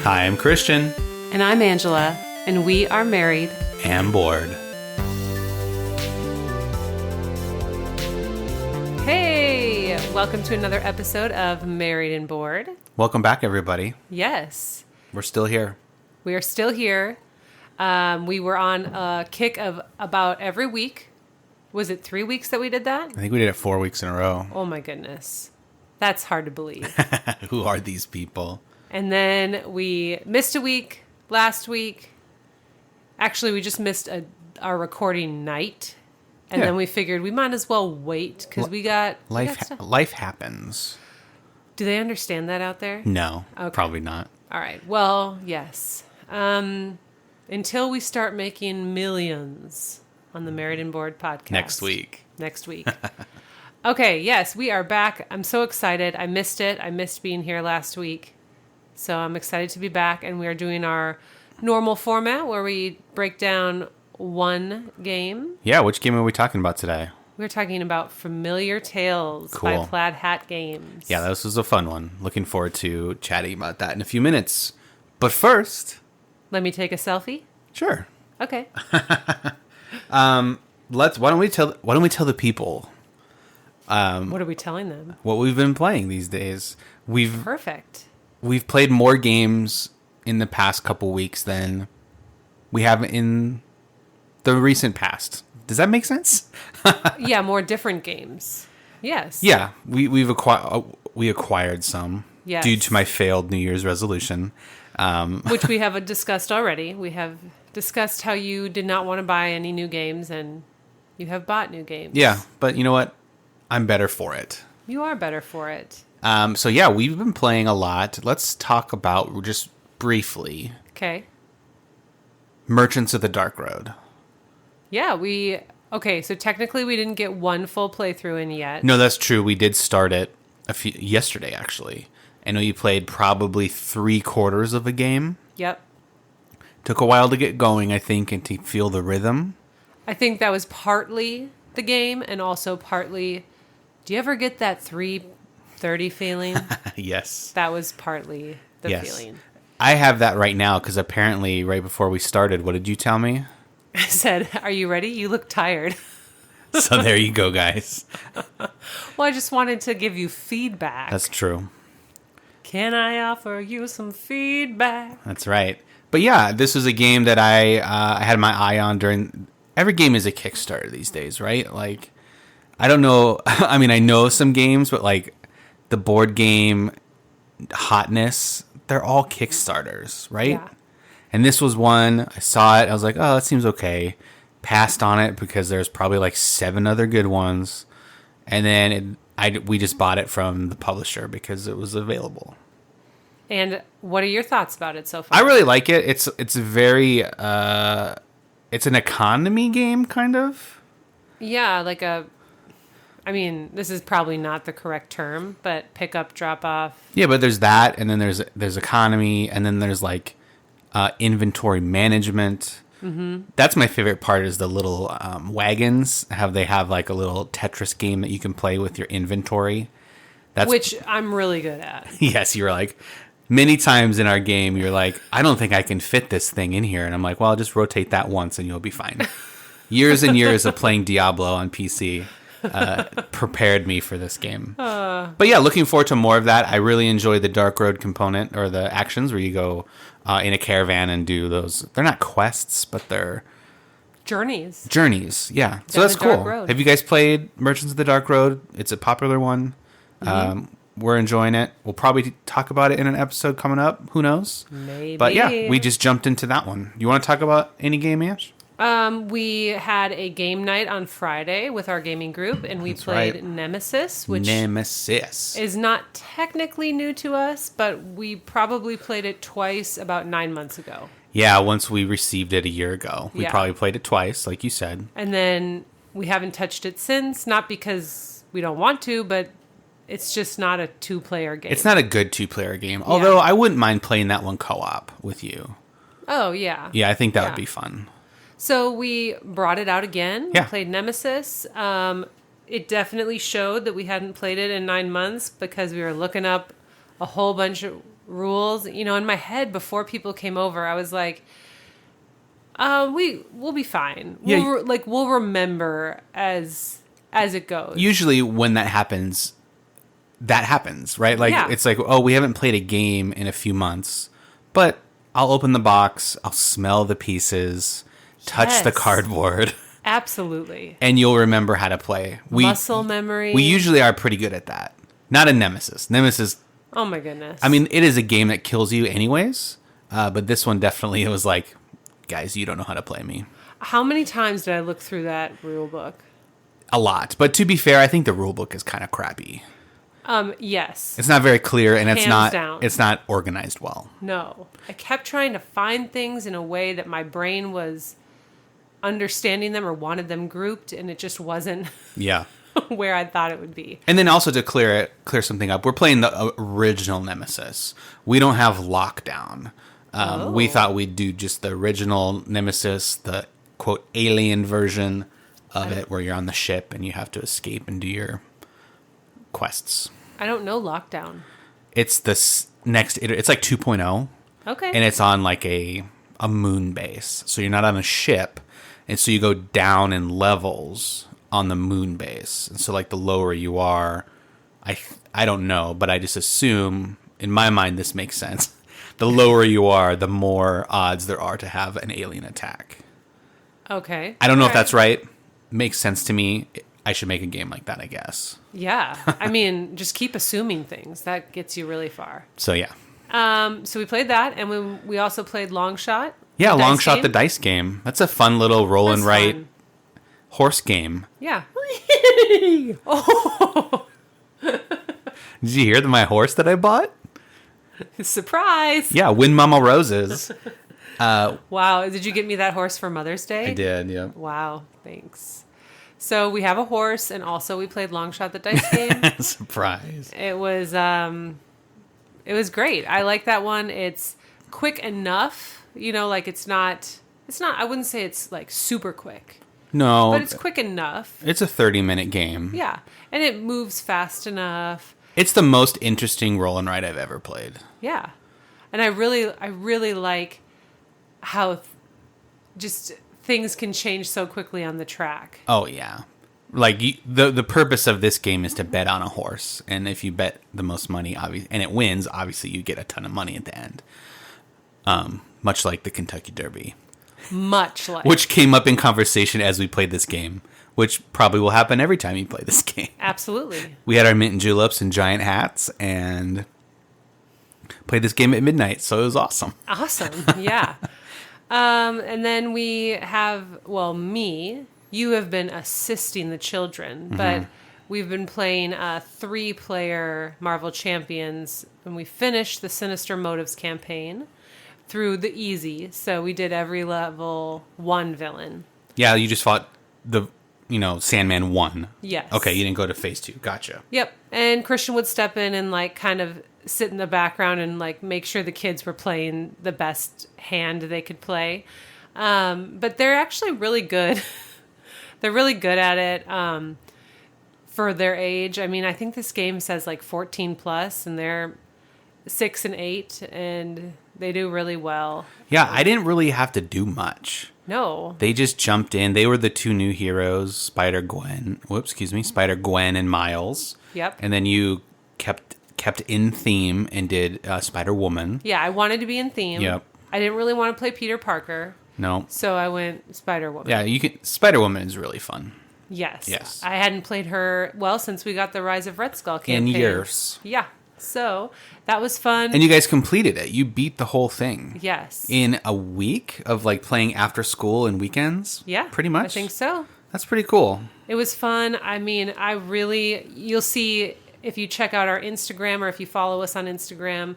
Hi, I'm Christian. And I'm Angela, and we are married And bored. Hey! Welcome to another episode of Married and Bored. Welcome back, everybody. Yes, We're still here. we are still here. We were on a kick of about every week. Was it 3 weeks that we did that? I think we did it 4 weeks in a row. Oh my goodness. That's hard to believe. Who are these people? And then we missed a week last week. Actually, we just missed our recording night. And Yeah. then we figured we might as well wait because we got stuff. Life happens. Do they understand that out there? No, Okay. probably not. All right. Well, yes. Until we start making millions on the Married and Bored podcast. Next week. Next week. Okay. Yes, we are back. I'm so excited. I missed it. I missed being here last week. So I'm excited to be back. And we are doing our normal format where we break down one game. Yeah, which game are we talking about today? We're talking about Familiar Tales by Cool. Plaid Hat Games. Yeah, this was a fun one. Looking forward to chatting about that in a few minutes. But first, Let me take a selfie. sure. Okay. Why don't we tell the people What are we telling them? what we've been playing these days? Perfect. We've played more games in the past couple weeks than we have in the recent past. Does that make sense? Yeah, more different games. Yes. Yeah, we acquired some Yes. due to my failed New Year's resolution. Which we have discussed already. We have discussed how you did not want to buy any new games, and you have bought new games. Yeah, but you know what? I'm better for it. You are better for it. So yeah, we've been playing a lot. Let's talk about just briefly Okay. Merchants of the Dark Road. Yeah, okay, so technically we didn't get one full playthrough in yet. No, that's true. We did start it yesterday, actually. I know you played probably 3/4 of a game. Yep. Took a while to get going, I think, and to feel the rhythm. I think that was partly the game, and also partly, do you ever get that 3:30 feeling? Yes. That was partly the Yes. feeling. I have that right now because apparently right before we started, what did you tell me? I said, are you ready? You look tired. So there you go, guys. Well, I just wanted to give you feedback. That's true. Can I offer you some feedback? That's right. But yeah, this was a game that I had my eye on during... Every game is a Kickstarter these days, right? Like, I don't know. I mean, I know some games, but like the board game hotness, they're all Kickstarters, right? Yeah. And this was one, I saw it, I was like, oh, that seems okay. Passed on it because there's probably like 7 other good ones. And then we just bought it from the publisher because it was available. And what are your thoughts about it so far? I really like it. It's very it's an economy game kind of. Yeah, I mean, this is probably not the correct term, but pick up, drop off. Yeah, but there's that, and then there's economy, and then there's like inventory management. Mm-hmm. That's my favorite part is the little wagons. How they have like a little Tetris game that you can play with your inventory. Which I'm really good at. Yes, you're like, many times in our game, you're like, I don't think I can fit this thing in here. And I'm like, well, I'll just rotate that once and you'll be fine. Years and years of playing Diablo on PC prepared me for this game. But yeah, looking forward to more of that. I really enjoy the Dark Road component or the actions where you go in a caravan and do those. They're not quests, but they're Journeys. Yeah. So Down that's the dark cool. road. Have you guys played Merchants of the Dark Road? It's a popular one. We're enjoying it. We'll probably talk about it in an episode coming up. Who knows? Maybe. But yeah, we just jumped into that one. You want to talk about any game, Ash? We had a game night on Friday with our gaming group, and we played right. Nemesis, which Nemesis. is not technically new to us, but we probably played it twice about 9 months ago. Yeah, once we received it a year ago. We Yeah. probably played it twice, like you said. And then we haven't touched it since, not because we don't want to, but it's just not a 2-player game. It's not a good 2-player game, although I wouldn't mind playing that one co-op with you. Oh, yeah. Yeah, I think that Yeah. would be fun. So we brought it out again. Yeah. We played Nemesis. It definitely showed that we hadn't played it in 9 months because we were looking up a whole bunch of rules. You know, in my head before people came over, I was like, we'll be fine. Yeah. We'll remember as it goes. Usually when that happens, right? Like, Yeah. it's like, oh, we haven't played a game in a few months, but I'll open the box, I'll smell the pieces, touch the Yes. cardboard, Absolutely. and you'll remember how to play. Muscle memory. We usually are pretty good at that. Not in Nemesis. Nemesis, Oh my goodness. I mean, it is a game that kills you anyways, but this one definitely, it was like, guys, you don't know how to play me. How many times did I look through that rule book? A lot. But to be fair, I think the rule book is kind of crappy. Yes. It's not very clear, and Hands down. it's not organized well. No. I kept trying to find things in a way that my brain was understanding them or wanted them grouped, and it just wasn't Yeah. where I thought it would be. And then also to clear something up, we're playing the original Nemesis. We don't have Lockdown. We thought we'd do just the original Nemesis, the quote alien version of it, where you're on the ship and you have to escape and do your quests. I don't know Lockdown. It's this it's like 2.0, Okay. and it's on like a moon base. So you're not on a ship, and so you go down in levels on the moon base. And so like the lower you are, I don't know, but I just assume in my mind this makes sense. The lower you are, the more odds there are to have an alien attack. Okay. I don't know if All right. that's right. Makes sense to me. I should make a game like that, I guess. Yeah. I mean, just keep assuming things. That gets you really far. So yeah. So we played that, and we also played Long Shot. Yeah, the Long dice Shot game. the dice game. That's a fun little roll and That's write fun. horse game. Yeah. Did you hear my horse that I bought? Surprise. Yeah, Win Mama Roses. Wow. Did you get me that horse for Mother's Day? I did, yeah. Wow. Thanks. So we have a horse, and also we played Long Shot the dice game. Surprise. It was great. I like that one. It's quick enough, like it's not I wouldn't say it's like super quick, No, but it's quick enough. it's a 30-minute game. Yeah. And it moves fast enough. It's the most interesting roll and write I've ever played. Yeah. And I really like how just things can change so quickly on the track. Oh, yeah. Like, the purpose of this game is to bet on a horse. And if you bet the most money, and it wins, obviously you get a ton of money at the end. Much like the Kentucky Derby. Much like. Which came up in conversation as we played this game. Which probably will happen every time you play this game. Absolutely. We had our mint and juleps and giant hats and played this game at midnight, so it was awesome. Awesome. Yeah. And then we have, you have been assisting the children, but we've been playing 3-player Marvel Champions, and we finished the Sinister Motives campaign through the easy. So we did every level 1 villain. Yeah, you just fought the, Sandman 1. Yes. Okay, you didn't go to phase 2. Gotcha. Yep. And Christian would step in and kind of sit in the background and make sure the kids were playing the best hand they could play. But they're actually really good. They're really good at it for their age. I mean, I think this game says 14 plus, and they're 6 and 8, and they do really well. Yeah, I didn't really have to do much. No. They just jumped in. They were the 2 new heroes, Spider-Gwen and Miles. Yep. And then you kept in theme and did Spider-Woman. Yeah, I wanted to be in theme. Yep. I didn't really want to play Peter Parker, No. so I went Spider-Woman. Yeah, Spider-Woman is really fun. Yes. Yes. I hadn't played her, since we got the Rise of Red Skull In campaign. years. Yeah. So that was fun. And you guys completed it. You beat the whole thing. Yes. In a week of playing after school and weekends? Yeah. Pretty much? I think so. That's pretty cool. It was fun. I mean, you'll see if you check out our Instagram or if you follow us on Instagram,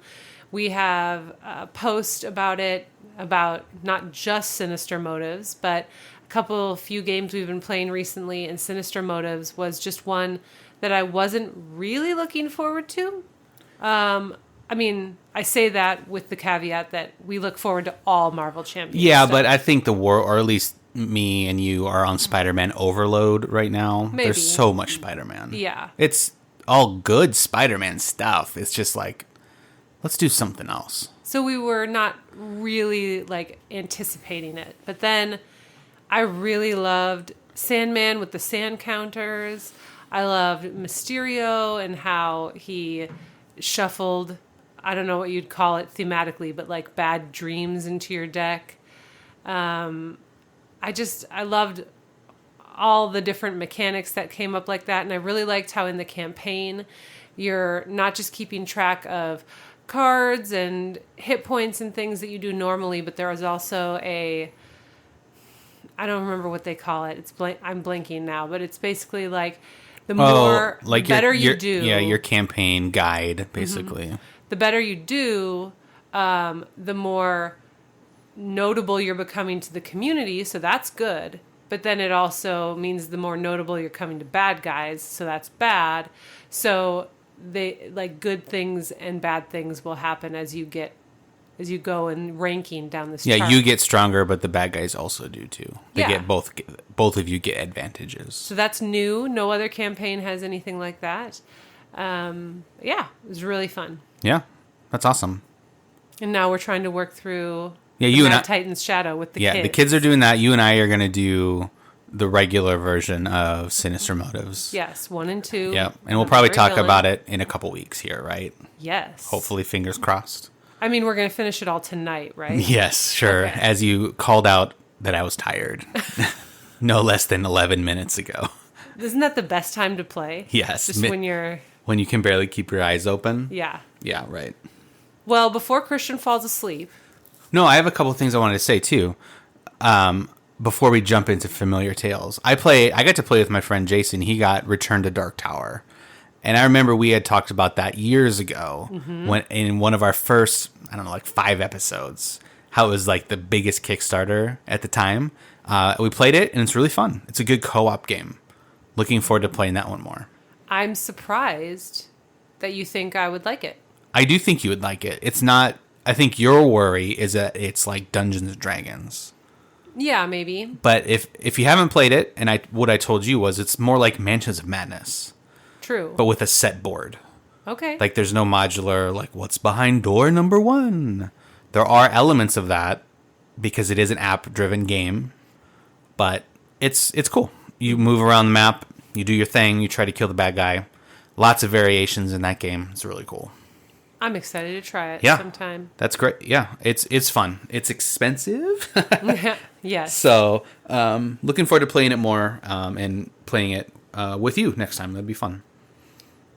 we have a post about it, about not just Sinister Motives, but a few games we've been playing recently, and Sinister Motives was just one that I wasn't really looking forward to. I mean, I say that with the caveat that we look forward to all Marvel Champions. Yeah, stuff. but I think the world, or at least me and you, are on Spider-Man overload right now. Maybe. There's so much Spider-Man. Yeah. It's all good Spider-Man stuff. It's just let's let's do something else. So we were not really like anticipating it. But then I really loved Sandman with the sand counters. I loved Mysterio and how he shuffled, I don't know what you'd call it thematically, but like bad dreams into your deck. I loved all the different mechanics that came up like that. And I really liked how in the campaign, you're not just keeping track of cards and hit points and things that you do normally, but there was also I don't remember what they call it. I'm blanking now, but it's basically like the better you do. Yeah, your campaign guide, basically. Mm-hmm. The better you do, the more notable you're becoming to the community, so that's good. But then it also means the more notable you're coming to bad guys, so that's bad. So they like good things and bad things will happen as you go in ranking down this chart. Yeah, you get stronger, but the bad guys also do too. They get both of you get advantages. So that's new. No other campaign has anything like that. It was really fun. Yeah, that's awesome. And now we're trying to work through Mad Titan's Shadow with the kids. Yeah, the kids are doing that. You and I are going to do the regular version of Sinister Motives. Yes, 1 and 2. Yeah, and we'll probably talk about it in a couple weeks here, right? Yes. Hopefully, fingers crossed. I mean, we're going to finish it all tonight, right? Yes, sure. Okay. As you called out that I was tired. No less than 11 minutes ago. Isn't that the best time to play? Yes. Just when you're... When you can barely keep your eyes open? Yeah. Yeah, right. Well, before Christian falls asleep... No, I have a couple of things I wanted to say, too. Before we jump into Familiar Tales. I got to play with my friend Jason. He got Return to Dark Tower. And I remember we had talked about that years ago when in one of our first, 5 episodes, how it was like the biggest Kickstarter at the time. We played it, and it's really fun. It's a good co-op game. Looking forward to playing that one more. I'm surprised that you think I would like it. I do think you would like it. It's not... I think your worry is that it's like Dungeons & Dragons. Yeah, maybe. But if you haven't played it, and what I told you was it's more like Mansions of Madness. True. But with a set board. Okay. Like there's no modular, like what's behind door number 1. There are elements of that because it is an app-driven game. But it's cool. You move around the map, you do your thing, you try to kill the bad guy. Lots of variations in that game. It's really cool. I'm excited to try it sometime. That's great. Yeah, it's fun. It's expensive. Yes. So, looking forward to playing it more and playing it with you next time. That'd be fun.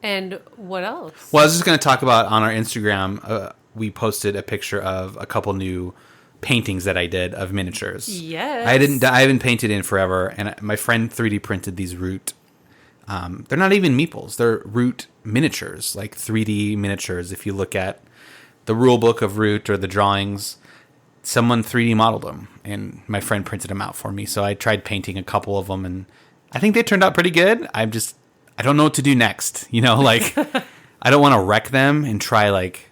And what else? Well, I was just going to talk about on our Instagram, we posted a picture of a couple new paintings that I did of miniatures. Yes. I haven't painted in forever, and my friend 3D printed these Root. They're not even meeples. They're Root miniatures, like 3D miniatures. If you look at the rule book of Root or the drawings, someone 3D modeled them, and my friend printed them out for me. So I tried painting a couple of them, and I think they turned out pretty good. I don't know what to do next. Like I don't want to wreck them and try like,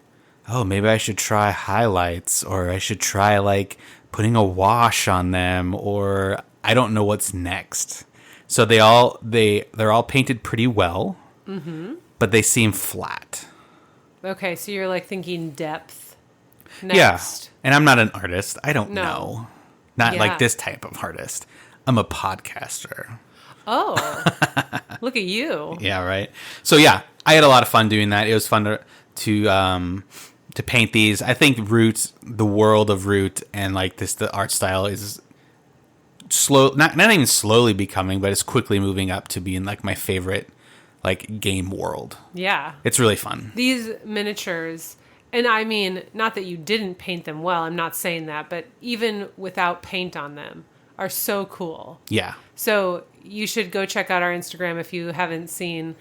oh, maybe I should try highlights, or I should try like putting a wash on them, or I don't know what's next. So they're all painted pretty well, but they seem flat. Okay, so you're like thinking depth next. Yeah, and I'm not an artist. I don't know. Not like this type of artist. I'm a podcaster. Oh, look at you. Yeah, right. So yeah, I had a lot of fun doing that. It was fun to paint these. I think Root, the world of Root, and like the art style is slow, not even slowly becoming, but it's quickly moving up to being like my favorite like game world. Yeah. It's really fun. These miniatures, and I mean, not that you didn't paint them well, I'm not saying that, but even without paint on them are so cool. Yeah. So you should go check out our Instagram if you haven't seen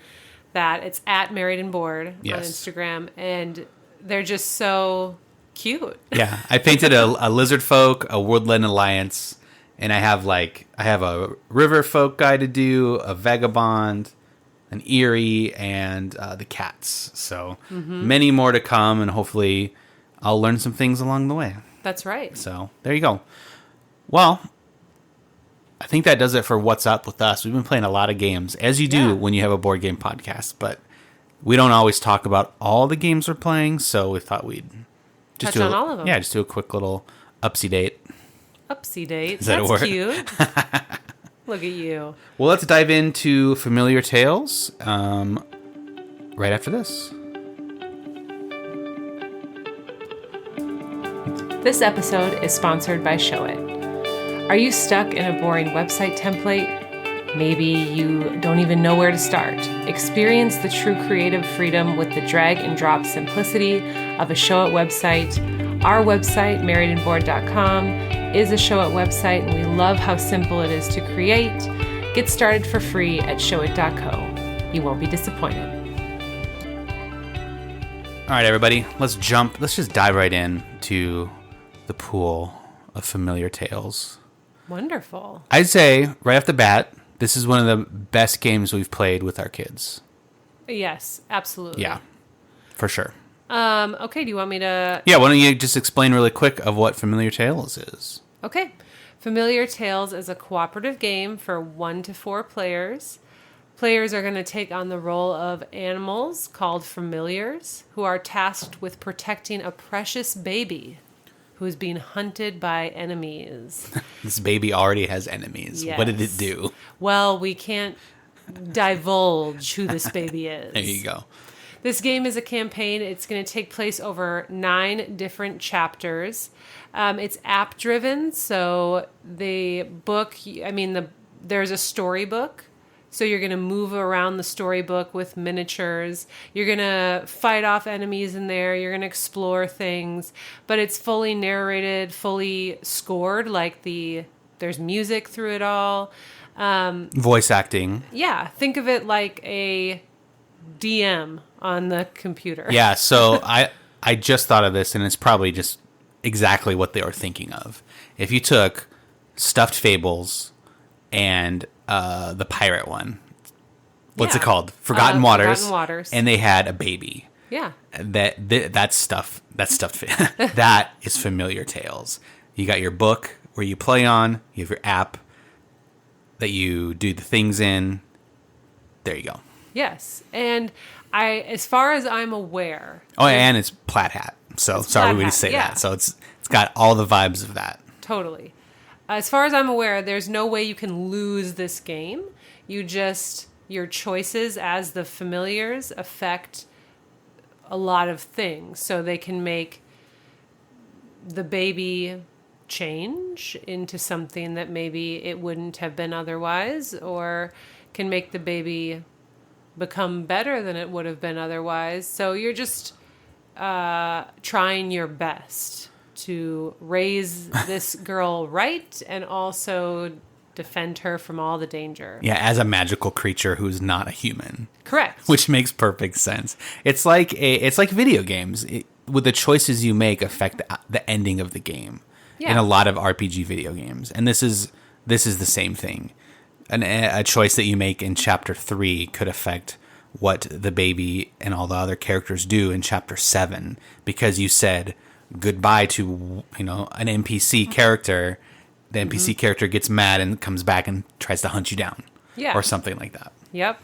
that. It's at Married and Bored on Instagram, and they're just so cute. Yeah. I painted a lizard folk, a woodland alliance, and I have a river folk guy to do, a vagabond, an Eerie, and the cats. So many more to come, and hopefully I'll learn some things along the way. That's right. So there you go. Well, I think that does it for What's Up with Us. We've been playing a lot of games, as you do when you have a board game podcast. But we don't always talk about all the games we're playing, so we thought we'd just touch on all of them. Yeah, just do a quick little upsy date. Upsy date. Is that a That's word? cute. Look at you. Well, let's dive into Familiar Tales right after this. This episode is sponsored by Showit. Are you stuck in a boring website template? Maybe you don't even know where to start. Experience the true creative freedom with the drag and drop simplicity of a Showit website. Our website, marriedandbored.com, is a Showit website, and we love how simple it is to create. Get started for free at showit.co. You won't be disappointed. All right, everybody, let's just dive right in to the pool of Familiar Tales. Wonderful. I'd say, right off the bat, this is one of the best games we've played with our kids. Yes, absolutely. Yeah, for sure. Okay, do you want me to... Yeah, why don't you just explain really quick of what Familiar Tales is? Okay. Familiar Tales is a cooperative game for 1 to 4 players. Players are going to take on the role of animals called familiars who are tasked with protecting a precious baby who is being hunted by enemies. This baby already has enemies. Yes. What did it do? Well, we can't divulge who this baby is. There you go. This game is a campaign. It's going to take place over 9 different chapters. It's app driven, so the book, there's a storybook. So you're going to move around the storybook with miniatures. You're going to fight off enemies in there. You're going to explore things. But it's fully narrated, fully scored, there's music through it all. Voice acting. Yeah, think of it like a DM on the computer. Yeah, so I just thought of this, and it's probably just exactly what they were thinking of. If you took Stuffed Fables and the pirate one, what's it called? Forgotten Waters. And they had a baby. Yeah. That's stuffed. That is Familiar Tales. You got your book where you play on. You have your app that you do the things in. There you go. Yes, and as far as I'm aware. Oh, and it's Plaid Hat. So sorry we didn't say that. So it's got all the vibes of that. Totally. As far as I'm aware, there's no way you can lose this game. Your choices as the familiars affect a lot of things. So they can make the baby change into something that maybe it wouldn't have been otherwise, or can make the baby become better than it would have been otherwise. So you're just trying your best to raise this girl right and also defend her from all the danger. Yeah, as a magical creature who's not a human. Correct. Which makes perfect sense. It's like video games. With the choices you make affect the ending of the game. Yeah. In a lot of RPG video games. And this is the same thing. A choice that you make in chapter 3 could affect what the baby and all the other characters do in chapter 7, because you said goodbye to an NPC character. The NPC character gets mad and comes back and tries to hunt you down. Yeah. Or something like that. Yep.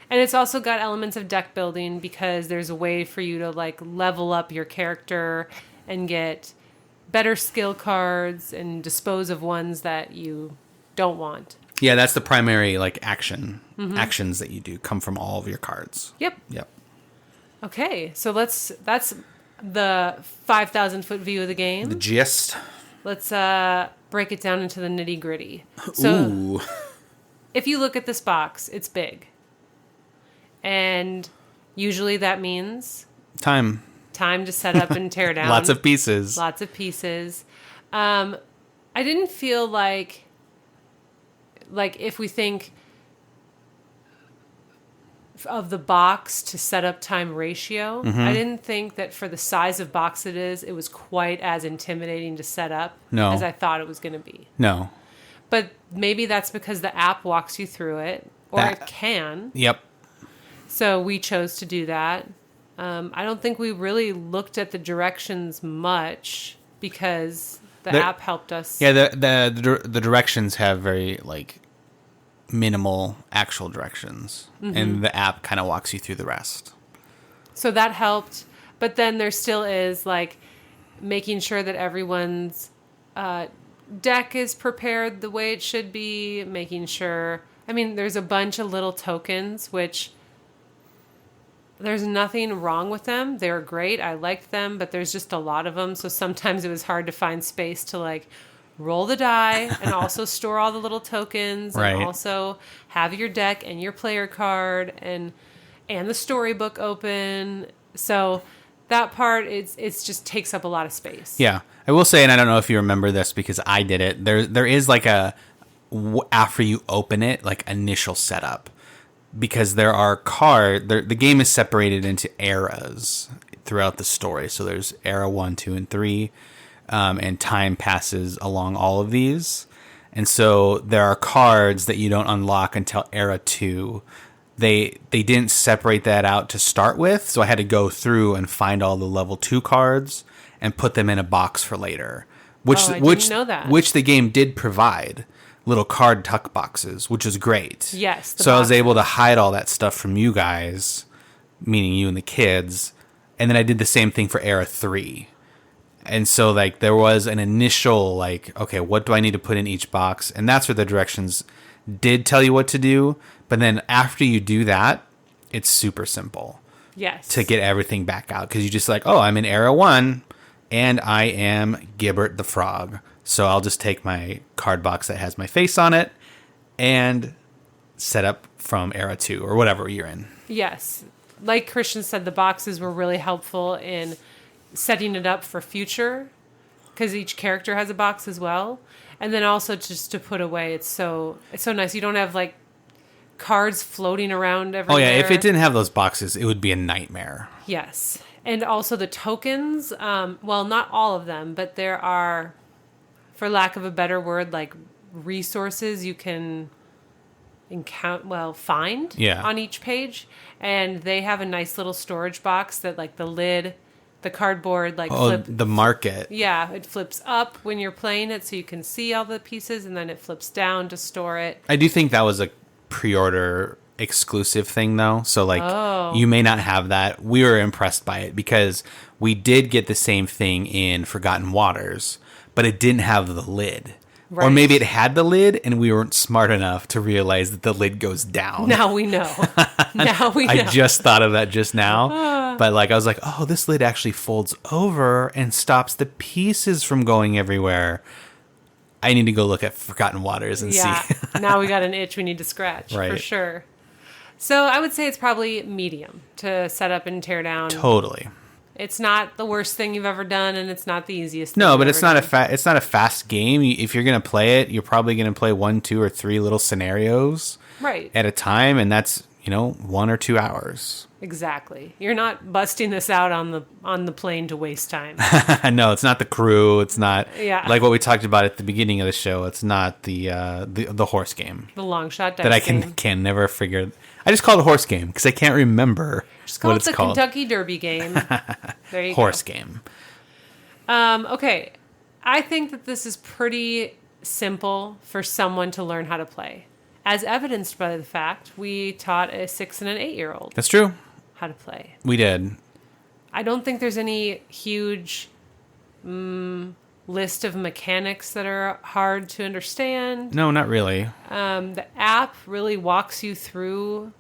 And it's also got elements of deck building, because there's a way for you to level up your character and get better skill cards and dispose of ones that you don't want. Yeah, that's the primary actions that you do come from all of your cards. Yep. Yep. Okay, so that's the 5,000-foot view of the game. The gist. Let's break it down into the nitty-gritty. So, if you look at this box, it's big. And usually that means... Time to set up and tear down. Lots of pieces. I didn't feel like if we think of the box to setup time ratio, I didn't think that for the size of box it was quite as intimidating to set up as I thought it was going to be. No. But maybe that's because the app walks you through it, or it can. Yep. So we chose to do that. I don't think we really looked at the directions much, because the app helped us. Yeah, the directions have very minimal actual directions, and the app kind of walks you through the rest. So that helped. But then there still is like making sure that everyone's deck is prepared the way it should be, making sure. I mean, there's a bunch of little tokens, which there's nothing wrong with them. They're great. I liked them, but there's just a lot of them. So sometimes it was hard to find space to like roll the die and also store all the little tokens and also have your deck and your player card and the storybook open. So that part, it's just takes up a lot of space. Yeah. I will say, and I don't know if you remember this because I did it, there is like after you open it, like initial setup. Because there are the game is separated into eras throughout the story. So there's era 1, 2, and 3, and time passes along all of these. And so there are cards that you don't unlock until era 2. They didn't separate that out to start with, so I had to go through and find all the level 2 cards and put them in a box for later. I didn't know that. Which the game did provide. Little card tuck boxes, which is great. Yes. So I was able to hide all that stuff from you guys, meaning you and the kids. And then I did the same thing for Era 3. And so like there was an initial like, okay, what do I need to put in each box? And that's where the directions did tell you what to do. But then after you do that, it's super simple. Yes. To get everything back out. Because you just like, oh, I'm in Era 1 and I am Gibbert the Frog. So I'll just take my card box that has my face on it and set up from Era 2 or whatever you're in. Yes. Like Christian said, the boxes were really helpful in setting it up for future because each character has a box as well. And then also just to put away, it's so nice. You don't have like cards floating around everywhere. Oh, yeah. If it didn't have those boxes, it would be a nightmare. Yes. And also the tokens, well, not all of them, but there are, for lack of a better word, like resources you can find on each page. And they have a nice little storage box that like the lid, the cardboard, like the market. Yeah, it flips up when you're playing it so you can see all the pieces and then it flips down to store it. I do think that was a pre-order exclusive thing though. So like you may not have that. We were impressed by it because we did get the same thing in Forgotten Waters, but it didn't have the lid. Right. Or maybe it had the lid and we weren't smart enough to realize that the lid goes down. Now we know. I just thought of that just now. But like I was like, oh, this lid actually folds over and stops the pieces from going everywhere. I need to go look at Forgotten Waters and see. Now we got an itch we need to scratch for sure. So I would say it's probably medium to set up and tear down. Totally. It's not the worst thing you've ever done, and it's not the easiest thing. No, but it's not a fast game. If you're gonna play it, you're probably gonna play 1, 2, or 3 little scenarios at a time, and that's 1 or 2 hours. Exactly. You're not busting this out on the plane to waste time. No, it's not the crew. It's not like what we talked about at the beginning of the show. It's not the horse game. The long shot dice that I can never figure. I just call it a horse game because I can't remember what it's called. Kentucky Derby game. There you go. Horse game. Okay. I think that this is pretty simple for someone to learn how to play. As evidenced by the fact we taught a 6 and an 8-year-old. That's true. How to play. We did. I don't think there's any huge list of mechanics that are hard to understand. No, not really. The app really walks you through,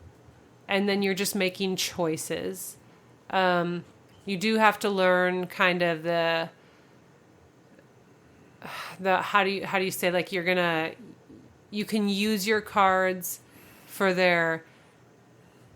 and then you're just making choices. You do have to learn kind of the how do you say, like, you can use your cards for their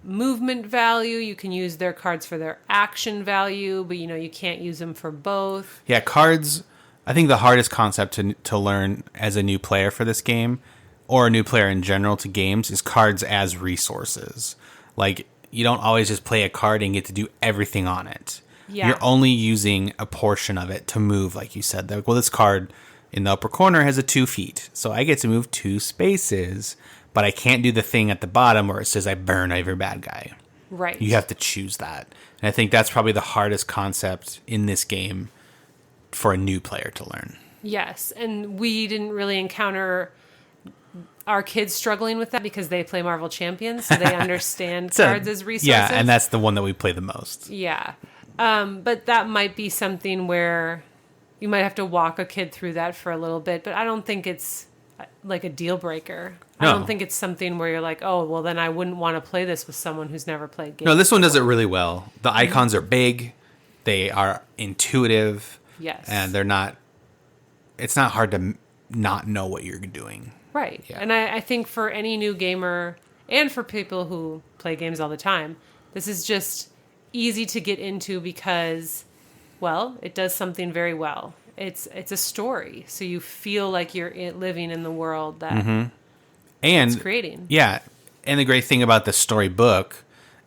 movement value. You can use their cards for their action value, but you can't use them for both. Yeah, cards. I think the hardest concept to learn as a new player for this game, or a new player in general to games, is cards as resources. Like, you don't always just play a card and get to do everything on it. Yeah. You're only using a portion of it to move, like you said. Like, well, this card in the upper corner has a 2 feet, so I get to move 2 spaces, but I can't do the thing at the bottom where it says I burn every bad guy. Right. You have to choose that. And I think that's probably the hardest concept in this game for a new player to learn. Yes, and we didn't really encounter our kids struggling with that because they play Marvel Champions, so they understand So, cards as resources. yeah, and that's the one that we play the most. Yeah. But that might be something where you might have to walk a kid through that for a little bit, but I don't think it's like a deal breaker. No. I don't think it's something where you're like, oh, well, then I wouldn't want to play this with someone who's never played games. No, this one does it really well. The icons are big, they are intuitive, Yes. and they're not. It's not hard to not know what you're doing. Right. Yeah. And I think for any new gamer and for people who play games all the time, this is just easy to get into because, well, it does something very well. It's a story, so you feel like you're living in the world that it's creating. Yeah, and the great thing about the storybook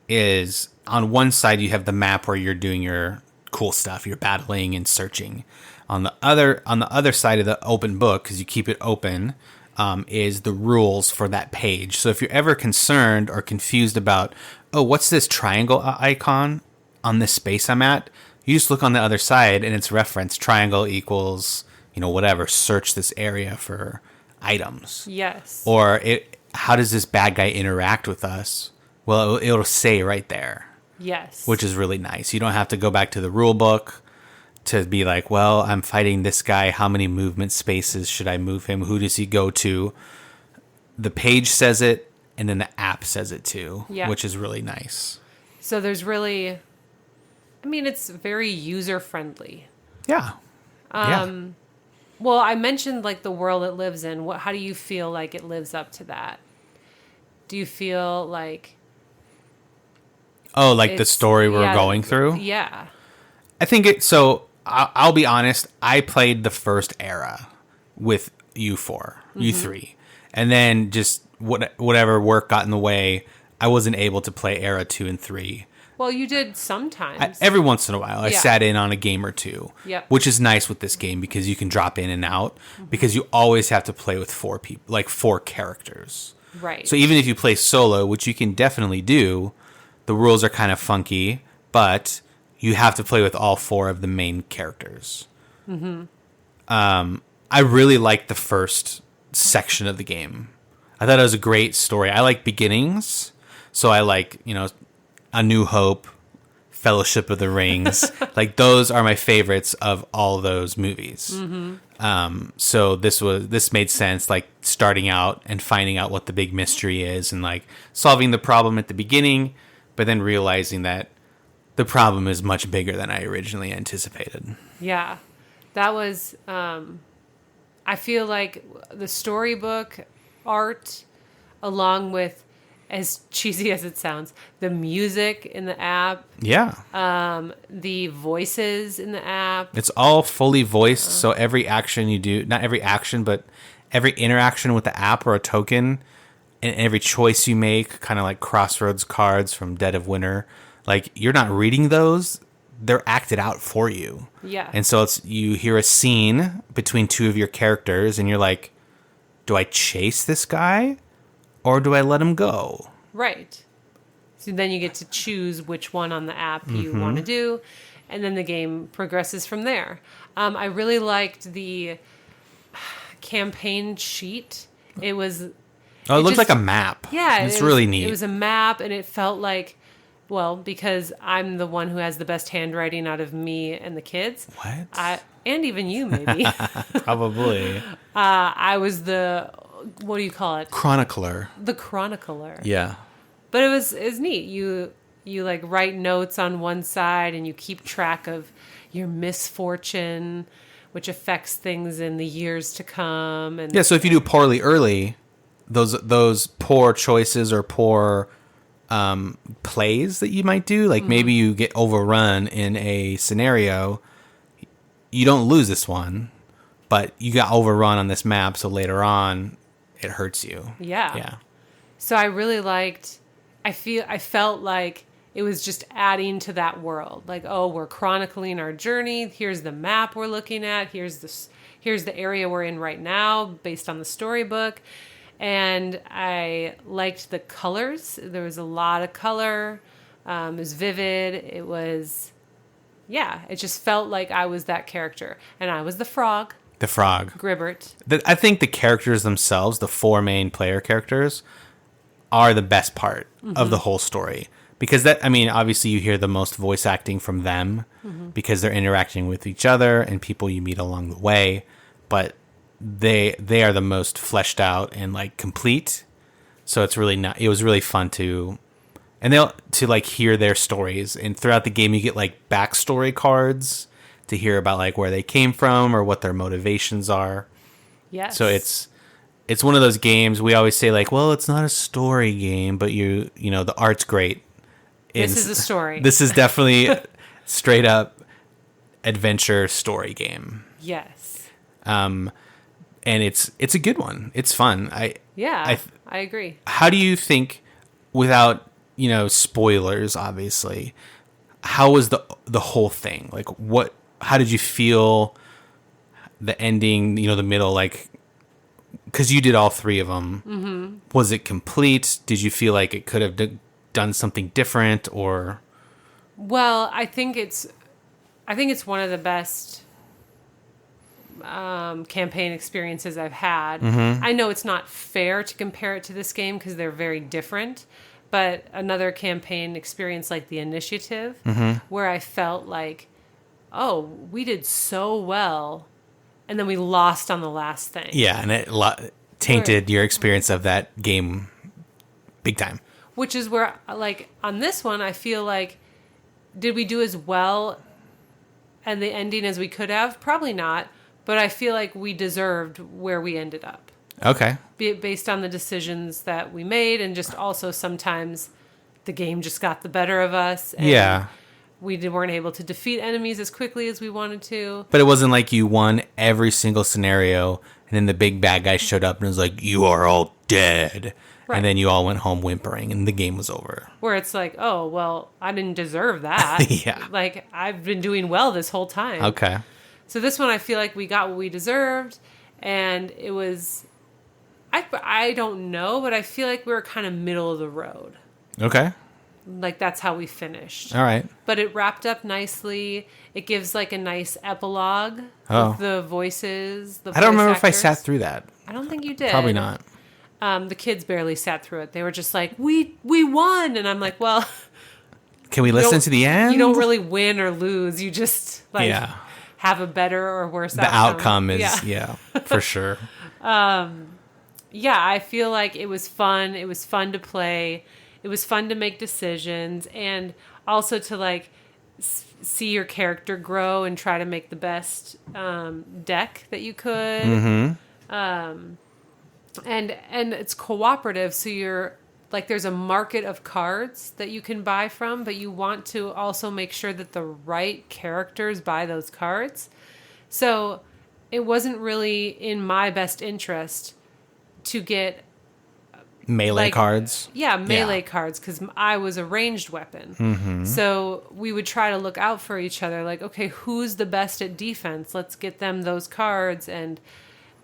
is on one side you have the map where you're doing your cool stuff, you're battling and searching. On the other side of the open book, because you keep it open, is the rules for that page. So if you're ever concerned or confused about, oh, what's this triangle icon on this space I'm at? You just look on the other side and it's referenced triangle equals, whatever, search this area for items. Yes. Or how does this bad guy interact with us? Well, it'll say right there. Yes. Which is really nice. You don't have to go back to the rule book to be like, well, I'm fighting this guy. How many movement spaces should I move him? Who does he go to? The page says it, and then the app says it too, which is really nice. So there's really, it's very user-friendly. Yeah. Well, I mentioned like the world it lives in. How do you feel like it lives up to that? Do you feel like... Oh, like the story we're going through? Yeah. I think so I'll be honest, I played the first era with U4, U3. And then just whatever work got in the way, I wasn't able to play era 2 and 3. Well, you did sometimes. Every once in a while, I sat in on a game or two, which is nice with this game because you can drop in and out because you always have to play with 4 people, like 4 characters. Right. So even if you play solo, which you can definitely do, the rules are kind of funky, but you have to play with all 4 of the main characters. I really liked the first section of the game. I thought it was a great story. I like beginnings, so I like, A New Hope, Fellowship of the Rings. Like those are my favorites of all those movies. So this made sense, like starting out and finding out what the big mystery is and like solving the problem at the beginning, but then realizing that the problem is much bigger than I originally anticipated. Yeah. That was, I feel like the storybook art, along with, as cheesy as it sounds, the music in the app. Yeah. The voices in the app. It's all fully voiced, so every action you do, not every action, but every interaction with the app or a token, and every choice you make, kind of like Crossroads cards from Dead of Winter, like you're not reading those, they're acted out for you. Yeah. And so you hear a scene between 2 of your characters and you're like, do I chase this guy or do I let him go? Right. So then you get to choose which one on the app you want to do, and then the game progresses from there. I really liked the campaign sheet. It was... Oh, it looked like a map. Yeah. It's really neat. It was a map, and it felt like... Well, because I'm the one who has the best handwriting out of me and the kids. What? And even you, maybe. Probably. I was the, what do you call it? Chronicler. The chronicler. Yeah. But it was neat. You like write notes on one side and you keep track of your misfortune, which affects things in the years to come. And yeah, so if you do poorly early, those poor choices or poor... plays that you might do, like maybe you get overrun in a scenario, you don't lose this one, but you got overrun on this map, so later on it hurts you. Yeah. So I really liked, I felt like it was just adding to that world, like, oh, we're chronicling our journey, here's the map we're looking at, here's the area we're in right now based on the storybook. And I liked the colors. There was a lot of color. It was vivid. It was, it just felt like I was that character. And I was the frog. The frog. Gribbert. I think the characters themselves, the 4 main player characters, are the best part of the whole story. Because obviously you hear the most voice acting from them because they're interacting with each other and people you meet along the way. But they are the most fleshed out and like complete. So it was really fun to hear their stories. And throughout the game you get like backstory cards to hear about like where they came from or what their motivations are. Yes. So it's one of those games we always say like, well, it's not a story game, but you know, the art's great. This is a story. This is definitely straight up adventure story game. Yes. And it's a good one. It's fun. I agree. How do you think, without, you know, spoilers, obviously, how was the whole thing? Like, how did you feel the ending, you know, the middle, like, because you did all 3 of them. Mm-hmm. Was it complete? Did you feel like it could have done something different, or? Well, I think it's one of the best campaign experiences I've had. Mm-hmm. I know it's not fair to compare it to this game because they're very different, but another campaign experience like the Initiative, where I felt like, oh, we did so well, and then we lost on the last thing. Yeah, and it tainted your experience of that game big time. Which is where, like, on this one, I feel like, did we do as well and the ending as we could have? Probably not, but I feel like we deserved where we ended up. Okay. Based on the decisions that we made, and just also sometimes the game just got the better of us. And we weren't able to defeat enemies as quickly as we wanted to. But it wasn't like you won every single scenario, and then the big bad guy showed up and was like, you are all dead. Right. And then you all went home whimpering, and the game was over. Where it's like, oh, well, I didn't deserve that. Yeah. Like, I've been doing well this whole time. Okay. So this one, I feel like we got what we deserved, and it was, I don't know, but I feel like we were kind of middle of the road. Okay. Like, that's how we finished. All right. But it wrapped up nicely. It gives, like, a nice epilogue with the voices, the voice I don't remember actors. if I sat through that. I don't think you did. Probably not. The kids barely sat through it. They were just like, we won. And I'm like, well... Can we listen to the end? You don't really win or lose. You just, like, have a better or worse outcome. The outcome is, for sure. I feel like it was fun. It was fun to play. It was fun to make decisions. And also to, like, see your character grow and try to make the best deck that you could. Mm-hmm. And it's cooperative, so you're like, there's a market of cards that you can buy from, but you want to also make sure that the right characters buy those cards. So it wasn't really in my best interest to get melee cards. Yeah, melee cards, because I was a ranged weapon. Mm-hmm. So we would try to look out for each other, like, okay, who's the best at defense? Let's get them those cards. And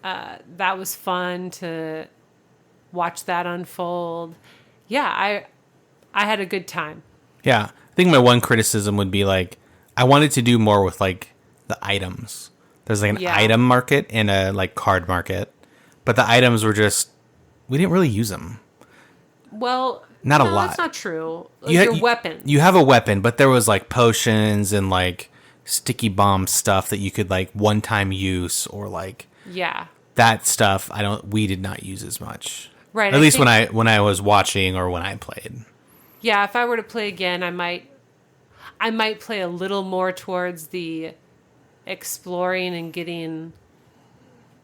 that was fun to watch that unfold. Yeah, I had a good time. Yeah, I think my one criticism would be, like, I wanted to do more with, like, the items. There's, like, an item market and a, like, card market. But the items were just, we didn't really use them. Well, not a lot. That's not true. Like, your weapon. You have a weapon, but there was, like, potions and, like, sticky bomb stuff that you could, like, one-time use, or, like... Yeah. That stuff we did not use as much. Right. At least when I was watching or when I played. Yeah, if I were to play again, I might play a little more towards the exploring and getting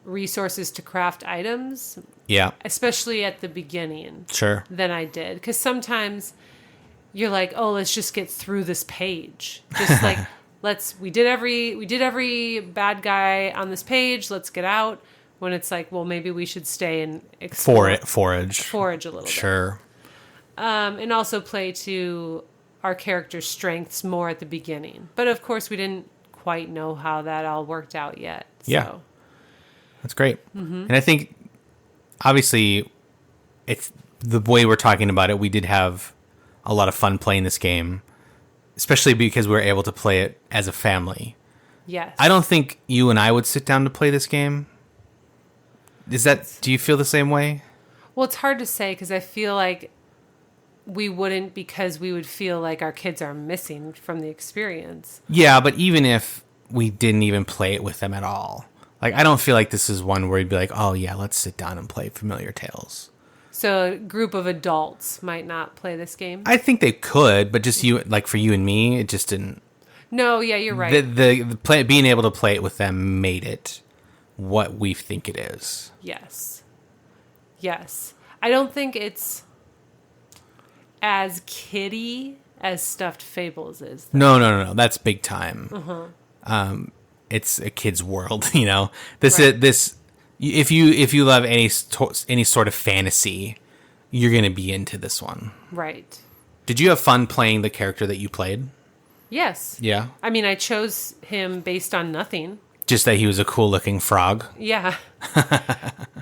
resources to craft items. Yeah. Especially at the beginning. Sure. Than I did. Because sometimes you're like, oh, let's just get through this page. Just like, we did every bad guy on this page, let's get out. When it's like, well, maybe we should stay and explore. Forage a little bit. Sure. And also play to our character's strengths more at the beginning. But of course, we didn't quite know how that all worked out yet. So. Yeah. That's great. Mm-hmm. And I think, obviously, it's the way we're talking about it, we did have a lot of fun playing this game, especially because we were able to play it as a family. Yes. I don't think you and I would sit down to play this game. Do you feel the same way? Well, it's hard to say because I feel like we wouldn't, because we would feel like our kids are missing from the experience. Yeah, but even if we didn't even play it with them at all, like, I don't feel like this is one where you'd be like, oh yeah, let's sit down and play Familiar Tales. So a group of adults might not play this game? I think they could, but just for you and me, it just didn't. No, yeah, you're right. Being able to play it with them made it what we think it is. Yes. Yes. I don't think it's as kiddie as Stuffed Fables is. No. That's big time. Uh-huh. It's a kid's world, you know. If you love any sort of fantasy, you're gonna be into this one. Right. Did you have fun playing the character that you played? Yes. Yeah. I mean, I chose him based on nothing. Just that he was a cool looking frog. Yeah.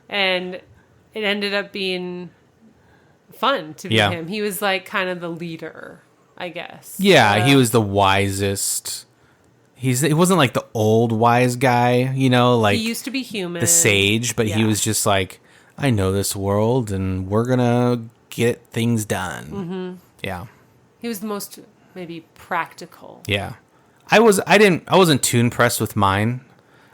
And it ended up being fun to be him. He was like kind of the leader, I guess. Yeah, he was the wisest. He wasn't like the old wise guy, you know, like he used to be human, the sage, but he was just like, I know this world, and we're gonna get things done. Mm-hmm. Yeah, he was the most maybe practical. Yeah, I wasn't too impressed with mine.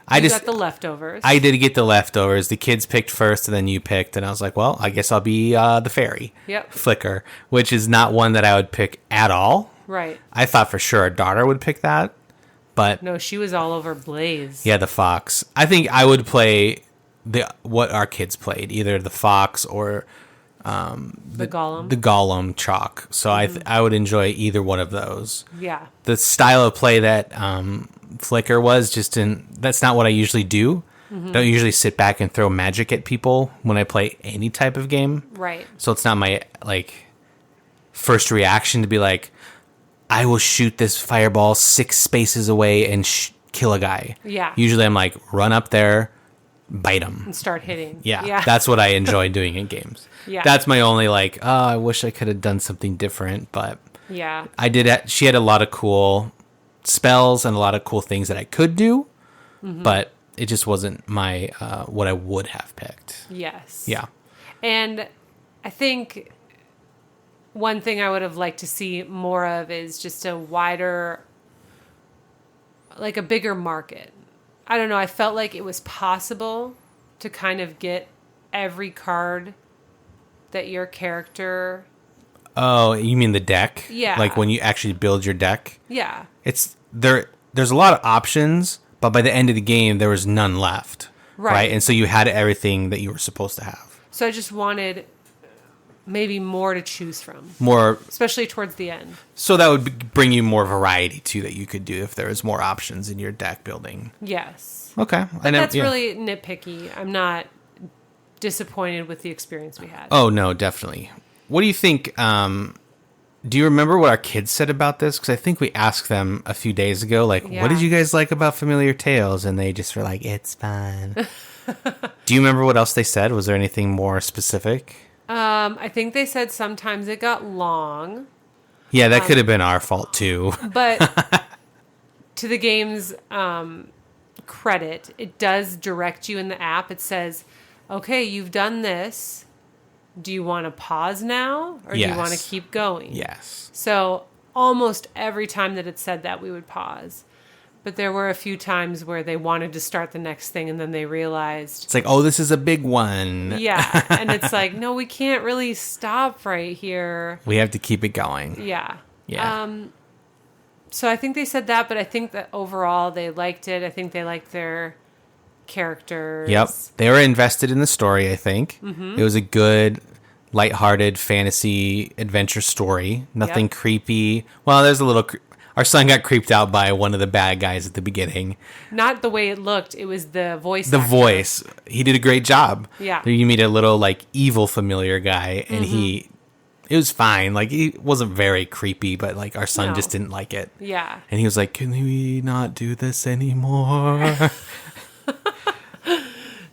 I got the leftovers. I did get the leftovers. The kids picked first, and then you picked, and I was like, well, I guess I'll be the fairy. Yep. Flicker, which is not one that I would pick at all. Right. I thought for sure our daughter would pick that. But no, she was all over Blaze. Yeah, the fox. I think I would play what our kids played, either the fox or the golem. The golem chalk. So I would enjoy either one of those. Yeah. The style of play that Flicker was that's not what I usually do. Mm-hmm. I don't usually sit back and throw magic at people when I play any type of game. Right. So it's not my first reaction to be like, I will shoot this fireball 6 spaces away and kill a guy. Yeah. Usually I'm like, run up there, bite him. And start hitting. Yeah. That's what I enjoy doing in games. Yeah. That's my only I wish I could have done something different. But yeah, I did. She had a lot of cool spells and a lot of cool things that I could do. Mm-hmm. But it just wasn't my what I would have picked. Yes. Yeah. And I think one thing I would have liked to see more of is just a wider, a bigger market. I don't know. I felt like it was possible to kind of get every card that your character... Oh, you mean the deck? Yeah. Like when you actually build your deck? Yeah. There's a lot of options, but by the end of the game, there was none left. Right? And so you had everything that you were supposed to have. So I just wanted maybe more to choose from. More, especially towards the end. So that would bring you more variety too that you could do if there was more options in your deck building. Yes. Okay. But that's really nitpicky. I'm not disappointed with the experience we had. Oh no, definitely. What do you think? Do you remember what our kids said about this? Because I think we asked them a few days ago, what did you guys like about Familiar Tales? And they just were like, it's fun. Do you remember what else they said? Was there anything more specific? I think they said sometimes it got long. Yeah, that could have been our fault too. But to the game's credit, it does direct you in the app. It says, okay, you've done this. Do you want to pause now? Or do you want to keep going? Yes. So almost every time that it said that, we would pause. But there were a few times where they wanted to start the next thing and then they realized... It's like, oh, this is a big one. Yeah. And it's like, no, we can't really stop right here. We have to keep it going. Yeah. Yeah. So I think they said that, but I think that overall they liked it. I think they liked their characters. Yep. They were invested in the story, I think. Mm-hmm. It was a good, lighthearted fantasy adventure story. Nothing creepy. Well, there's a little... Our son got creeped out by one of the bad guys at the beginning. Not the way it looked. It was the voice. The voice. He did a great job. Yeah. You meet a little evil familiar guy, and it was fine. He wasn't very creepy, but our son just didn't like it. Yeah. And he was like, "Can we not do this anymore?"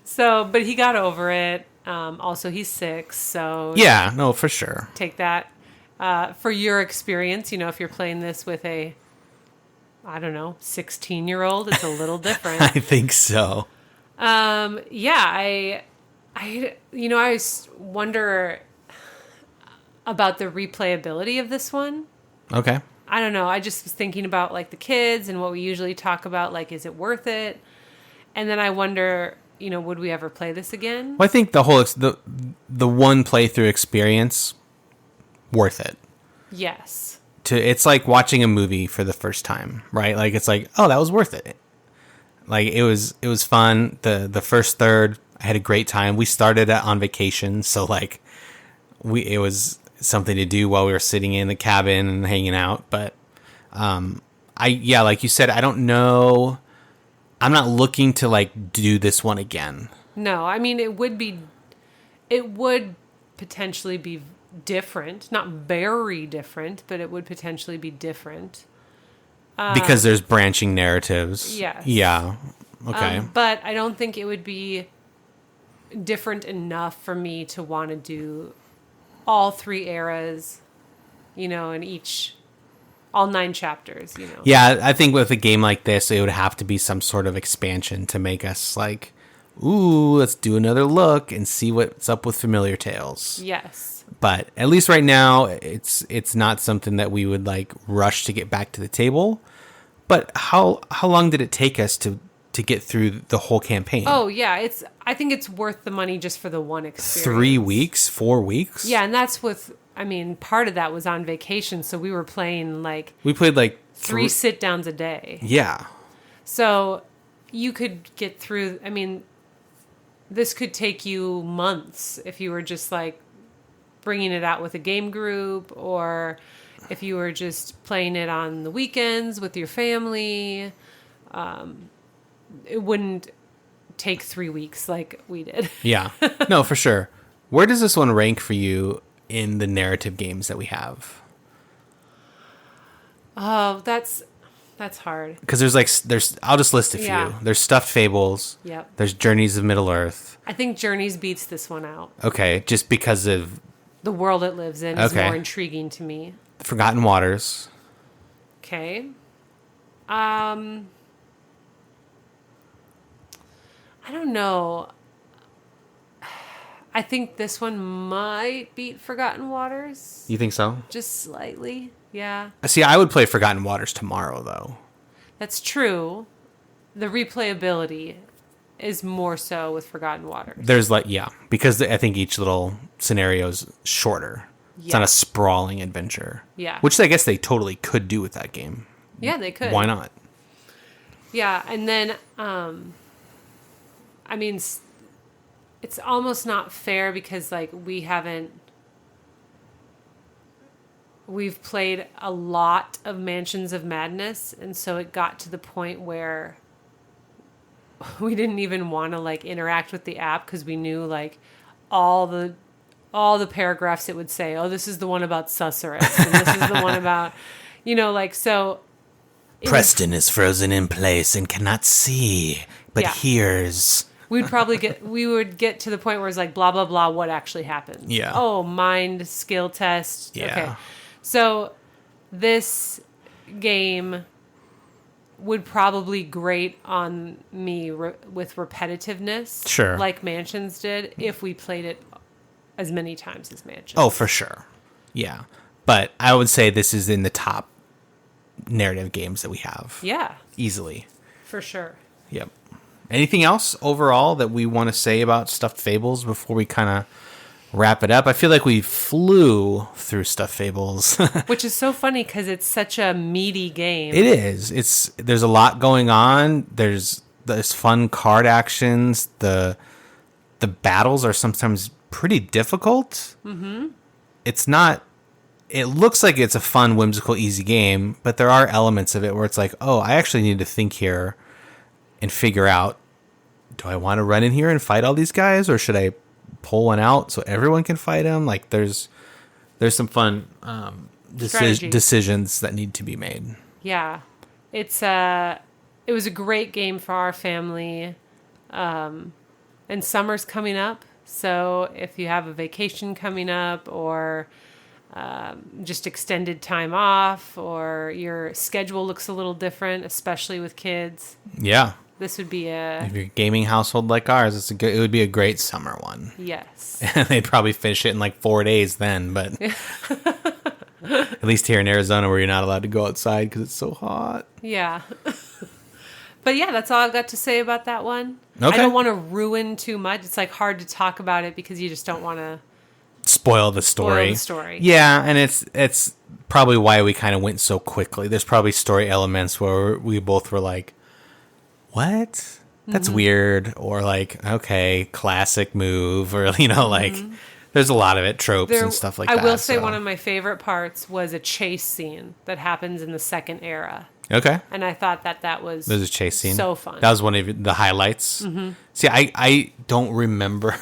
So, but he got over it. Also, he's 6, so yeah, no, for sure. Take that. For your experience, if you're playing this with a I don't know, 16-year-old, it's a little different. I think so. Yeah, I wonder about the replayability of this one. Okay. I don't know. I just was thinking about like the kids and what we usually talk about. Like, is it worth it? And then I wonder, would we ever play this again? Well, I think the one playthrough experience, worth it. Yes. It's like watching a movie for the first time, right? Like it's like, oh, that was worth it. Like it was fun. The first third, I had a great time. We started on vacation, so like it was something to do while we were sitting in the cabin and hanging out. But like you said, I don't know. I'm not looking to like do this one again. No, I mean it would potentially be different, not very different, but it would potentially be different. Because there's branching narratives. Yes. Yeah. Okay. But I don't think it would be different enough for me to want to do all 3 eras, in all 9 chapters, Yeah, I think with a game like this, it would have to be some sort of expansion to make us like, ooh, let's do another look and see what's up with Familiar Tales. Yes. But at least right now, it's not something that we would like rush to get back to the table. But how long did it take us to get through the whole campaign? Oh yeah, I think it's worth the money just for the one experience. 3 weeks, 4 weeks. Yeah, and that's part of that was on vacation, so we were playing like We played like 3 sit downs a day. Yeah. So you could get through. This could take you months if you were just like bringing it out with a game group, or if you were just playing it on the weekends with your family. It wouldn't take 3 weeks like we did. Yeah. No, for sure. Where does this one rank for you in the narrative games that we have? Oh, that's hard. Because I'll just list a few. Yeah. There's Stuffed Fables. Yep. There's Journeys of Middle Earth. I think Journeys beats this one out. Okay, just because of The world it lives in is more intriguing to me. Forgotten Waters. Okay. I don't know. I think this one might beat Forgotten Waters. You think so? Just slightly. Yeah. See, I would play Forgotten Waters tomorrow, though. That's true. The replayability is more so with Forgotten Waters. There's because I think each little scenario is shorter. Yeah. It's not a sprawling adventure. Yeah. Which I guess they totally could do with that game. Yeah, they could. Why not? Yeah, and then, it's almost not fair because, like, we've played a lot of Mansions of Madness, and so it got to the point where we didn't even want to, like, interact with the app because we knew, like, all the paragraphs it would say, oh, this is the one about Susurrus, and this is the one about, so... Preston is frozen in place and cannot see, but hears... we would get to the point where it's like, blah, blah, blah, what actually happens. Yeah. Oh, mind skill test. Yeah. Okay. So this game would probably grate on me with repetitiveness. Sure. Like Mansions did, if we played it as many times as Mansions. Oh, for sure. Yeah. But I would say this is in the top narrative games that we have. Yeah. Easily. For sure. Yep. Anything else overall that we want to say about Stuffed Fables before we kind of wrap it up? I feel like we flew through Stuffed Fables. Which is so funny because it's such a meaty game. It is. There's a lot going on. There's fun card actions. The battles are sometimes pretty difficult. Mm-hmm. It looks like it's a fun, whimsical, easy game, but there are elements of it where it's like, oh, I actually need to think here and figure out, do I want to run in here and fight all these guys, or should I pull one out so everyone can fight them? Like, there's some fun decisions that need to be made. Yeah, it was a great game for our family, and summer's coming up. So if you have a vacation coming up, or just extended time off, or your schedule looks a little different, especially with kids. Yeah. This would be If you're a gaming household like ours, it would be a great summer one. Yes. They'd probably finish it in like 4 days then, but at least here in Arizona where you're not allowed to go outside because it's so hot. Yeah. But yeah, that's all I've got to say about that one. Okay. I don't want to ruin too much. It's like hard to talk about it because you just don't want to Spoil the story. Yeah, and it's probably why we kind of went so quickly. There's probably story elements where we both were like, what? That's weird. Or like, okay, classic move. Or, like, there's a lot of it, tropes and stuff like that. I will say one of my favorite parts was a chase scene that happens in the second era. Okay. And I thought that was There's a chase scene. So fun. That was one of the highlights. Mm-hmm. See, I don't remember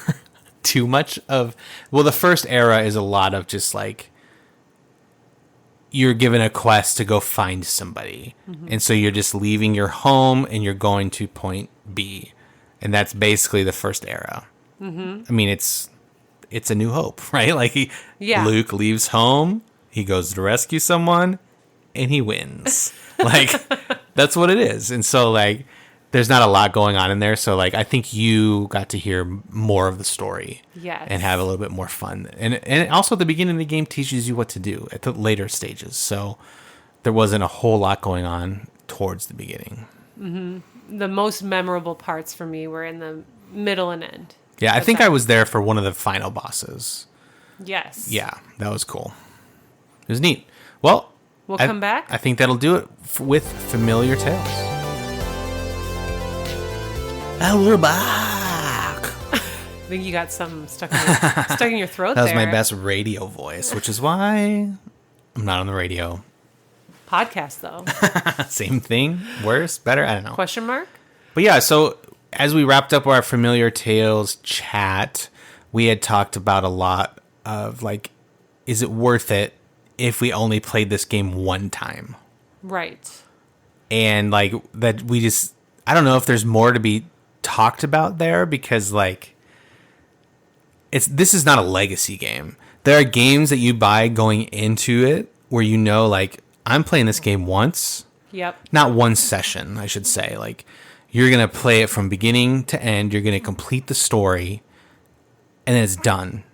too much of... Well, the first era is a lot of just like... You're given a quest to go find somebody. Mm-hmm. And so you're just leaving your home and you're going to point B. And that's basically the first era. Mm-hmm. I mean, it's A New Hope, right? Like, Luke leaves home, he goes to rescue someone, and he wins. Like, that's what it is. And so, like, there's not a lot going on in there. So, like, I think you got to hear more of the story. Yes. And have a little bit more fun. And also, at the beginning of the game teaches you what to do at the later stages. So, there wasn't a whole lot going on towards the beginning. Mm-hmm. The most memorable parts for me were in the middle and end. Yeah, I think I was there for one of the final bosses. Yes. Yeah, that was cool. It was neat. Well... We'll come back? I think that'll do it with Familiar Tales. And we're back. I think you got something stuck in your throat That was there. my best radio voice, which is why I'm not on the radio. Podcast, though. Same thing? Worse? Better? I don't know. Question mark? But yeah, so as we wrapped up our Familiar Tales chat, we had talked about a lot of, like, is it worth it if we only played this game one time? Right. And, like, that we just... I don't know if there's more to be talked about there, because, like... This is not a legacy game. There are games that you buy going into it where you know, like, I'm playing this game once. Yep. Not one session, I should say. Like, you're going to play it from beginning to end. You're going to complete the story. And then it's done.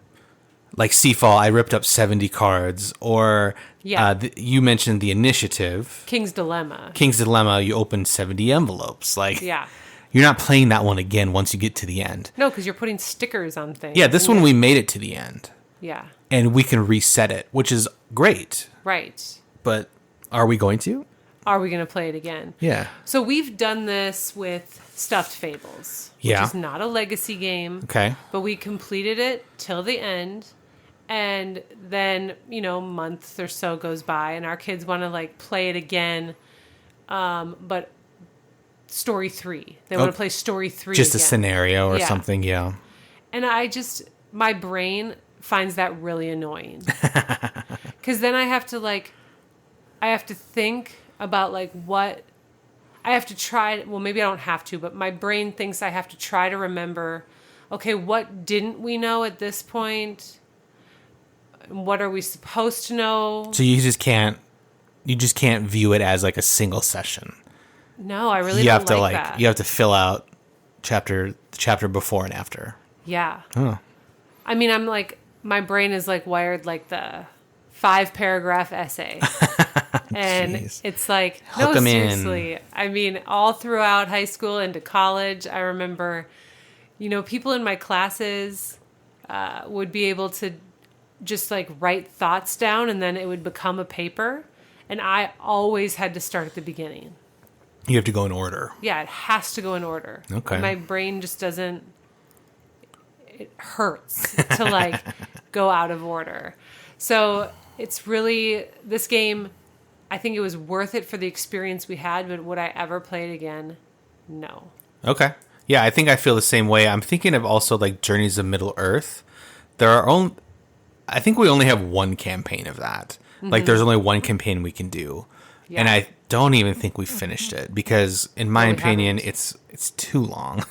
Like Seafall, I ripped up 70 cards. Or you mentioned The Initiative. King's Dilemma, you opened 70 envelopes. Like, yeah. You're not playing that one again once you get to the end. No, because you're putting stickers on things. Yeah, this one we made it to the end. Yeah. And we can reset it, which is great. Right. But are we going to? Are we going to play it again? Yeah. So we've done this with Stuffed Fables. Yeah. Which is not a legacy game. Okay. But we completed it till the end. And then, months or so goes by, and our kids want to, like, play it again. But story 3. They want to play story 3 just again. A scenario or something, yeah. And my brain finds that really annoying. Because then I have to think about, like, what... I have to try... Well, maybe I don't have to, but my brain thinks I have to try to remember, okay, what didn't we know at this point? What are we supposed to know? So you just can't view it as, like, a single session. No, I really don't like that. You have to fill out the chapter before and after. Yeah. Oh. I mean, I'm like, my brain is like wired like the 5-paragraph essay. And it's like, no, seriously. I mean, all throughout high school into college, I remember, people in my classes would be able to just like write thoughts down, and then it would become a paper. And I always had to start at the beginning. You have to go in order. Yeah, it has to go in order. Okay. My brain just doesn't... It hurts to, like, go out of order. So it's really... This game, I think it was worth it for the experience we had, but would I ever play it again? No. Okay. Yeah, I think I feel the same way. I'm thinking of also, like, Journeys of Middle-earth. I think we only have one campaign of that. Mm-hmm. Like, there's only one campaign we can do. Yeah. And I don't even think we finished it because, in my opinion, it's too long.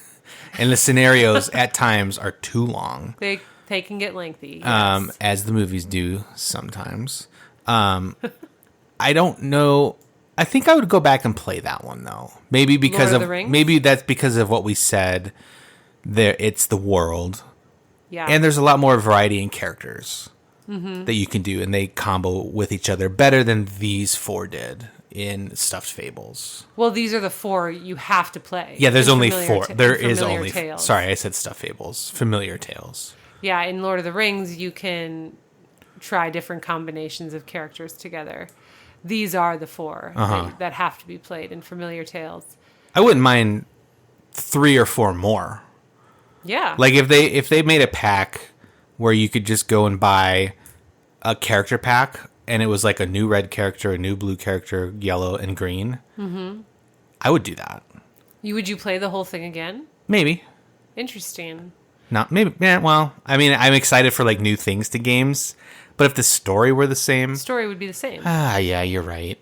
And the scenarios at times are too long. They They can get lengthy. Yes. as the movies do sometimes. I don't know. I think I would go back and play that one though. Maybe because Lord of the Rings? maybe that's because of what we said. There, it's the world, Yeah. and there's a lot more variety in characters that you can do, and they combo with each other better than these 4 did in Stuffed Fables. Well, these are the 4 you have to play. Yeah, there's in only Familiar 4. There is Familiar only. Tales. Sorry, I said Stuffed Fables. Familiar Tales. Yeah, in Lord of the Rings, you can try different combinations of characters together. These are the 4 that have to be played in Familiar Tales. I wouldn't mind 3 or 4 more. Yeah. Like if they made a pack where you could just go and buy a character pack and it was like a new red character, a new blue character, yellow and green. Mm-hmm. I would do that. Would you play the whole thing again? Maybe. Interesting. Not maybe. Yeah, well, I mean, I'm excited for like new things to games, but if the story were the same, Story would be the same. yeah, you're right.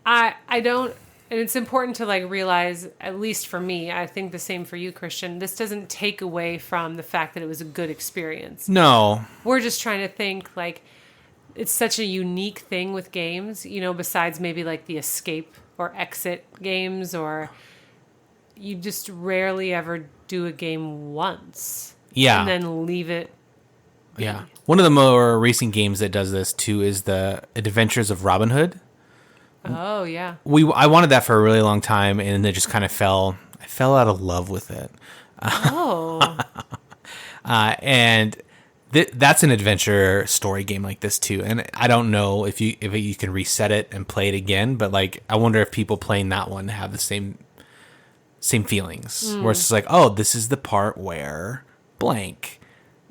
I don't, and it's important to like realize, at least for me, I think the same for you, Christian, this doesn't take away from the fact that it was a good experience. No. We're just trying to think like it's such a unique thing with games, besides maybe like the escape or exit games, or you just rarely ever do a game once. Yeah. And then leave it. Yeah. One of the more recent games that does this too is the Adventures of Robin Hood. Oh, yeah. I wanted that for a really long time, and it just kind of I fell out of love with it. Oh. And that's an adventure story game like this too. And I don't know if you can reset it and play it again, but like I wonder if people playing that one have the same feelings. Where it's just like, oh, this is the part where blank.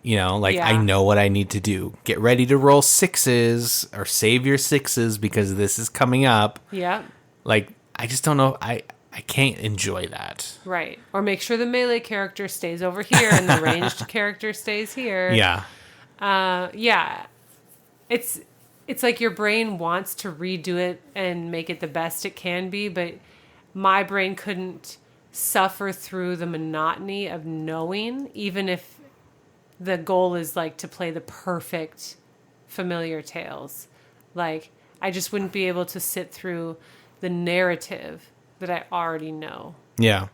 I know what I need to do. Get ready to roll 6s or save your 6s because this is coming up. Yeah. Like, I just don't know. I can't enjoy that. Right. Or make sure the melee character stays over here and the ranged character stays here. Yeah. Yeah. It's like your brain wants to redo it and make it the best it can be, but my brain couldn't suffer through the monotony of knowing, even if the goal is like to play the perfect Familiar Tales. Like, I just wouldn't be able to sit through the narrative that I already know. Yeah.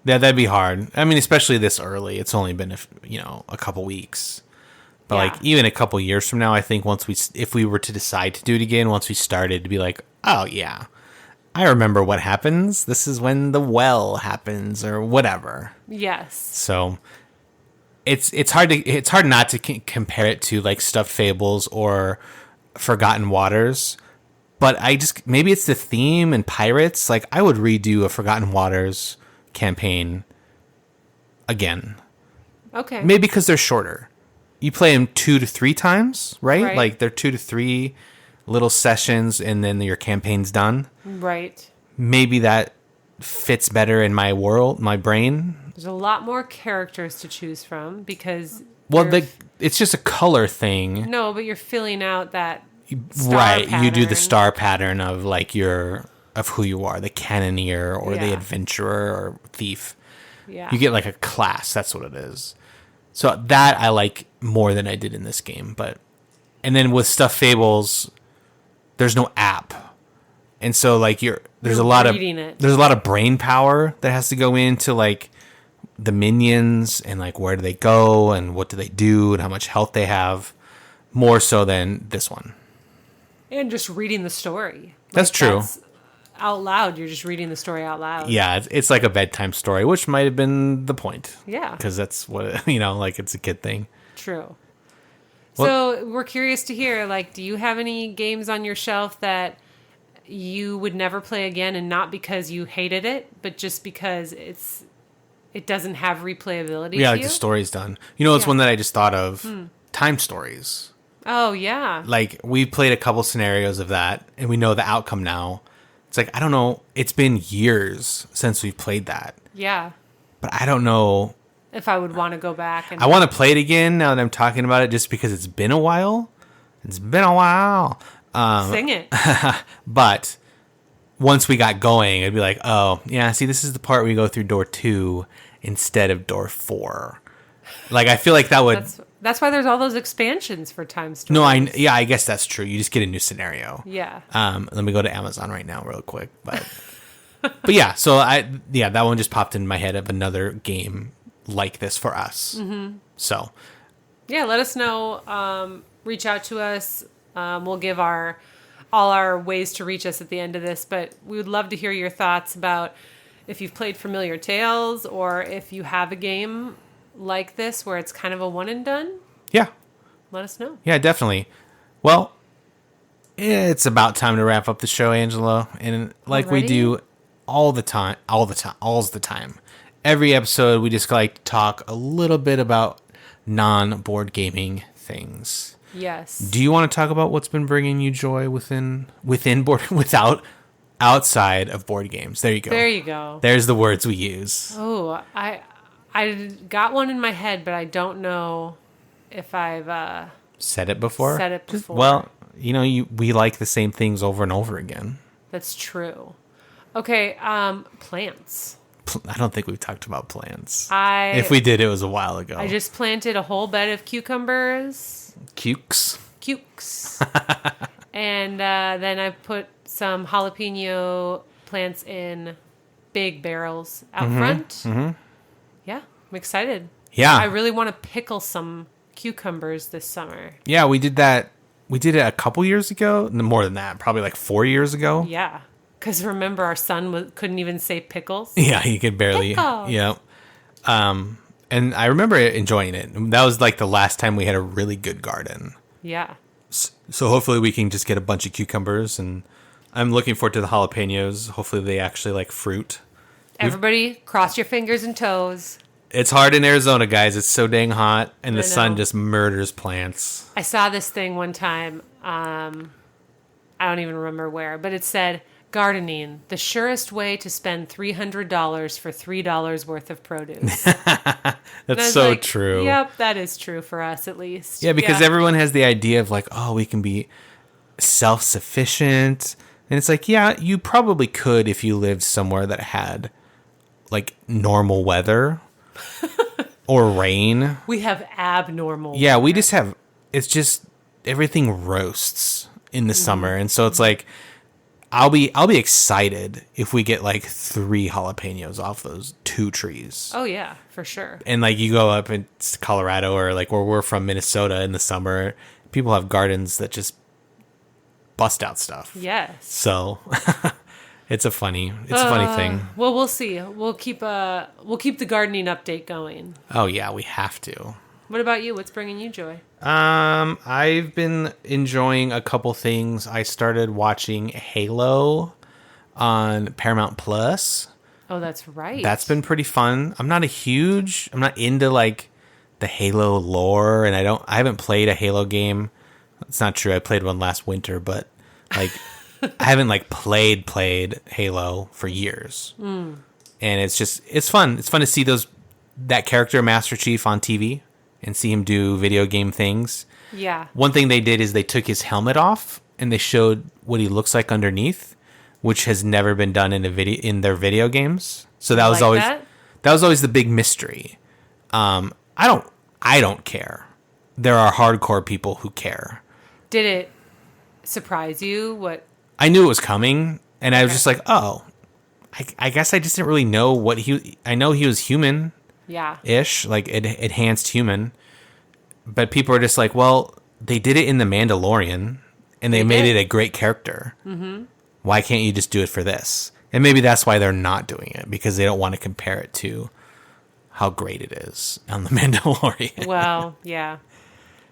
Yeah, that'd be hard. I mean, especially this early. It's only been a couple weeks. But Yeah. like even a couple years from now, I think if we were to decide to do it again, once we started to be like, oh yeah, I remember what happens. This is when the well happens or whatever. Yes. So it's hard not to compare it to like Stuffed Fables or Forgotten Waters. But maybe it's the theme and pirates. Like I would redo a Forgotten Waters campaign again. Okay. Maybe because they're shorter. You play them 2 to 3 times, right? Like they're 2 to 3 little sessions and then your campaign's done. Right. Maybe that fits better in my world, my brain. There's a lot more characters to choose from because... it's just a color thing. No, but you're filling out that star Right. pattern. You do the star pattern of like of who you are, the cannoneer or the Yeah. adventurer or thief. Yeah. You get like a class. That's what it is. So that I like more than I did in this game. And then with Stuffed Fables, there's no app. And so like there's a lot of brain power that has to go into like the minions and like where do they go and what do they do and how much health they have, more so than this one. And just reading the story. That's true. That's out loud. You're just reading the story out loud. Yeah, it's like a bedtime story, which might have been the point. Yeah. Because that's what, like it's a kid thing. True. Well, So we're curious to hear, like, do you have any games on your shelf that you would never play again, and not because you hated it, but just because it doesn't have replayability yeah, to like you? the story's done. It's Yeah. one that I just thought of. Time Stories. Oh, yeah. Like, we played a couple scenarios of that, and we know the outcome now. It's like, I don't know. It's been years since we've played that. Yeah. But I don't know. If I would want to go back. And I want to play it again now that I'm talking about it, just because it's been a while. It's been a while. Sing it. But once we got going, it'd be like, oh, yeah, see, this is the part where we go through door 2 instead of door 4. Like, I feel like that would That's why there's all those expansions for time stories. No, I guess that's true. You just get a new scenario. Yeah. Let me go to Amazon right now real quick. But yeah, so that one just popped in my head of another game like this for us. Mm-hmm. So yeah, let us know. Reach out to us. We'll give all our ways to reach us at the end of this, but we would love to hear your thoughts about if you've played Familiar Tales or if you have a game like this where it's kind of a one and done. Yeah. Let us know. Yeah, definitely. Well, it's about time to wrap up the show, Angelo. And like Already? we do all the time. Every episode, we just like to talk a little bit about non-board gaming things. Yes. Do you want to talk about what's been bringing you joy within outside of board games? There you go. There you go. There's the words we use. Oh, I got one in my head, but I don't know if I've Said it before? said it before. Well, we like the same things over and over again. That's true. Okay, plants. I don't think we've talked about plants. If we did, it was a while ago. I just planted a whole bed of cucumbers. Cukes. And then I put some jalapeno plants in big barrels out front. Mm-hmm. Yeah, I'm excited. Yeah. I really want to pickle some cucumbers this summer. Yeah, we did that. We did it a couple years ago. More than that, probably like 4 years ago. Yeah, because remember our son couldn't even say pickles. Yeah, he could barely. Pickles. Yeah. And I remember enjoying it. That was like the last time we had a really good garden. Yeah. So hopefully we can just get a bunch of cucumbers, and I'm looking forward to the jalapenos. Hopefully they actually like fruit. Everybody, cross your fingers and toes. It's hard in Arizona, guys. It's so dang hot, and the I sun know. just murders plants. I saw this thing one time. I don't even remember where, but it said, gardening, the surest way to spend $300 for $3 worth of produce. That's so true. Yep, that is true for us at least. Yeah, because everyone has the idea of like, oh, we can be self-sufficient. And it's like, yeah, you probably could if you lived somewhere that had like normal weather or rain. We have abnormal Yeah, weather. we just have, it's just everything roasts in the summer. And so it's like, I'll be excited if we get like 3 jalapenos off those 2 trees. Oh yeah, for sure. And like you go up in Colorado or like where we're from, Minnesota, in the summer, people have gardens that just bust out stuff. Yes. So it's a funny thing. Well, we'll see. We'll keep the gardening update going. Oh yeah, we have to. What about you? What's bringing you joy? I've been enjoying a couple things. I started watching Halo on Paramount Plus. Oh, that's right. That's been pretty fun. I'm not into like the Halo lore, and I haven't played a Halo game. It's not true. I played one last winter, but like I haven't like played Halo for years. And it's fun. It's fun to see that character Master Chief on TV and see him do video game things. Yeah. One thing they did is they took his helmet off and they showed what he looks like underneath, which has never been done in their video games. So that was always the big mystery. I don't care. There are hardcore people who care. Did it surprise you? What? I knew it was coming, and I was just like, oh, I guess I just didn't really know I know he was human. Yeah. Ish, like enhanced human. But people are just like, well, they did it in The Mandalorian, and they made it a great character. Mm-hmm. Why can't you just do it for this? And maybe that's why they're not doing it, because they don't want to compare it to how great it is on The Mandalorian. Well, yeah.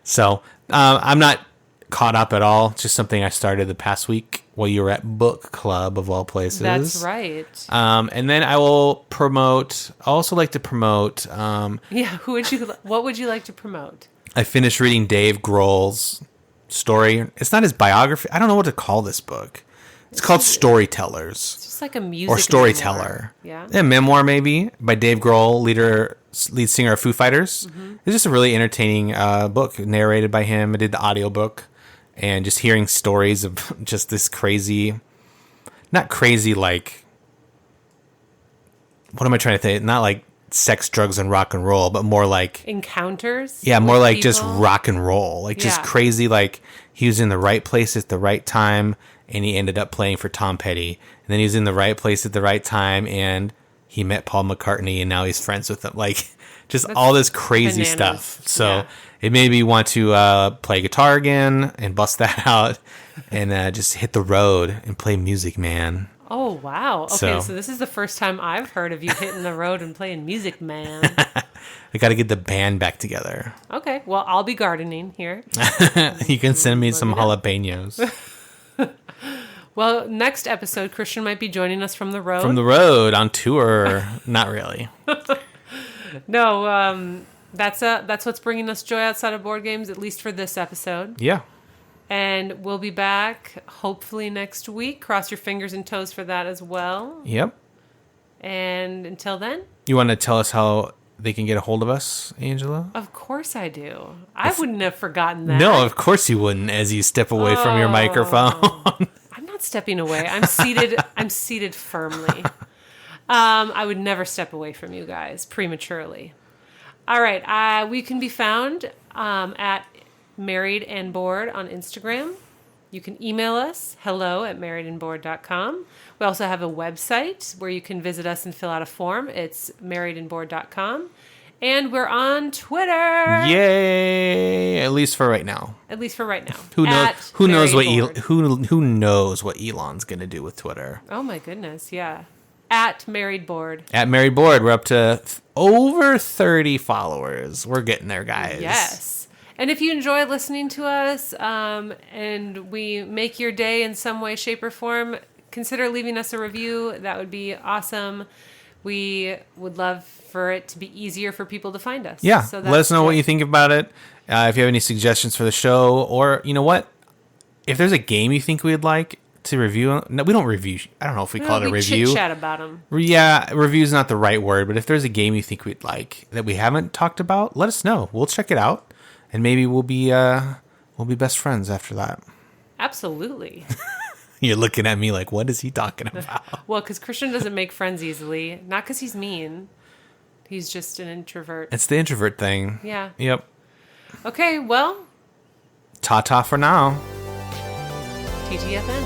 So I'm not caught up at all. It's just something I started the past week while you were at book club of all places. That's right. And then I also like to promote. Yeah. What would you like to promote? I finished reading Dave Grohl's story. It's not his biography. I don't know what to call this book. It's called Storytellers. It's just like a music or storyteller. Memoir. Yeah. A memoir maybe by Dave Grohl, lead singer of Foo Fighters. Mm-hmm. It's just a really entertaining book narrated by him. I did the audiobook, and just hearing stories of just this crazy, not crazy like, what am I trying to say? Not like sex, drugs, and rock and roll, but more like encounters. Yeah, more like people. just rock and roll, like just crazy. Like he was in the right place at the right time, and he ended up playing for Tom Petty. And then he was in the right place at the right time, and he met Paul McCartney, and now he's friends with him. Like just all this crazy stuff. So it made me want to play guitar again and bust that out, and just hit the road and play music, man. Oh, wow. Okay, so this is the first time I've heard of you hitting the road and playing music, man. I got to get the band back together. Okay, well, I'll be gardening here. You can send me some jalapenos. Well, next episode, Christian might be joining us from the road. From the road on tour. Not really. No, that's what's bringing us joy outside of board games, at least for this episode. Yeah. And we'll be back hopefully next week. Cross your fingers and toes for that as well. Yep. And until then. You want to tell us how they can get a hold of us, Angela? Of course I do. I wouldn't have forgotten that. No, of course you wouldn't as you step away from your microphone. I'm not stepping away. I'm seated. I'm seated firmly. I would never step away from you guys prematurely. All right. We can be found at Married and Bored on Instagram. You can email us, hello@marriedandbored.com. We also have a website where you can visit us and fill out a form. It's marriedandbored.com. And we're on Twitter. Yay! At least for right now. At least for right now. Who knows what Elon's going to do with Twitter? Oh my goodness, yeah. At Married Bored. At Married Bored, we're up to over 30 followers. We're getting there, guys. Yes. And if you enjoy listening to us and we make your day in some way, shape, or form, consider leaving us a review. That would be awesome. We would love for it to be easier for people to find us. Yeah, so let us know what you think about it. If you have any suggestions for the show, or you know what? If there's a game you think we'd like to review, no, we don't review. I don't know if we call it a review. Chit-chat about them. Yeah, review is not the right word, but if there's a game you think we'd like that we haven't talked about, let us know. We'll check it out. And maybe we'll be best friends after that. Absolutely. You're looking at me like, what is he talking about? Well, because Christian doesn't make friends easily. Not because he's mean. He's just an introvert. It's the introvert thing. Yeah. Yep. Okay, well. Ta-ta for now. TTFN.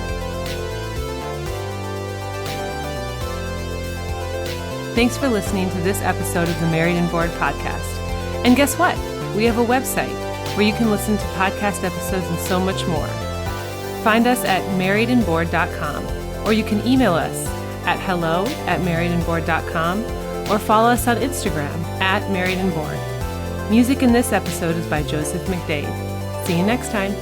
Thanks for listening to this episode of the Married and Bored podcast. And guess what? We have a website where you can listen to podcast episodes and so much more. Find us at marriedandbored.com, or you can email us at hello@marriedandbored.com, or follow us on Instagram at marriedandbored. Music in this episode is by Joseph McDade. See you next time.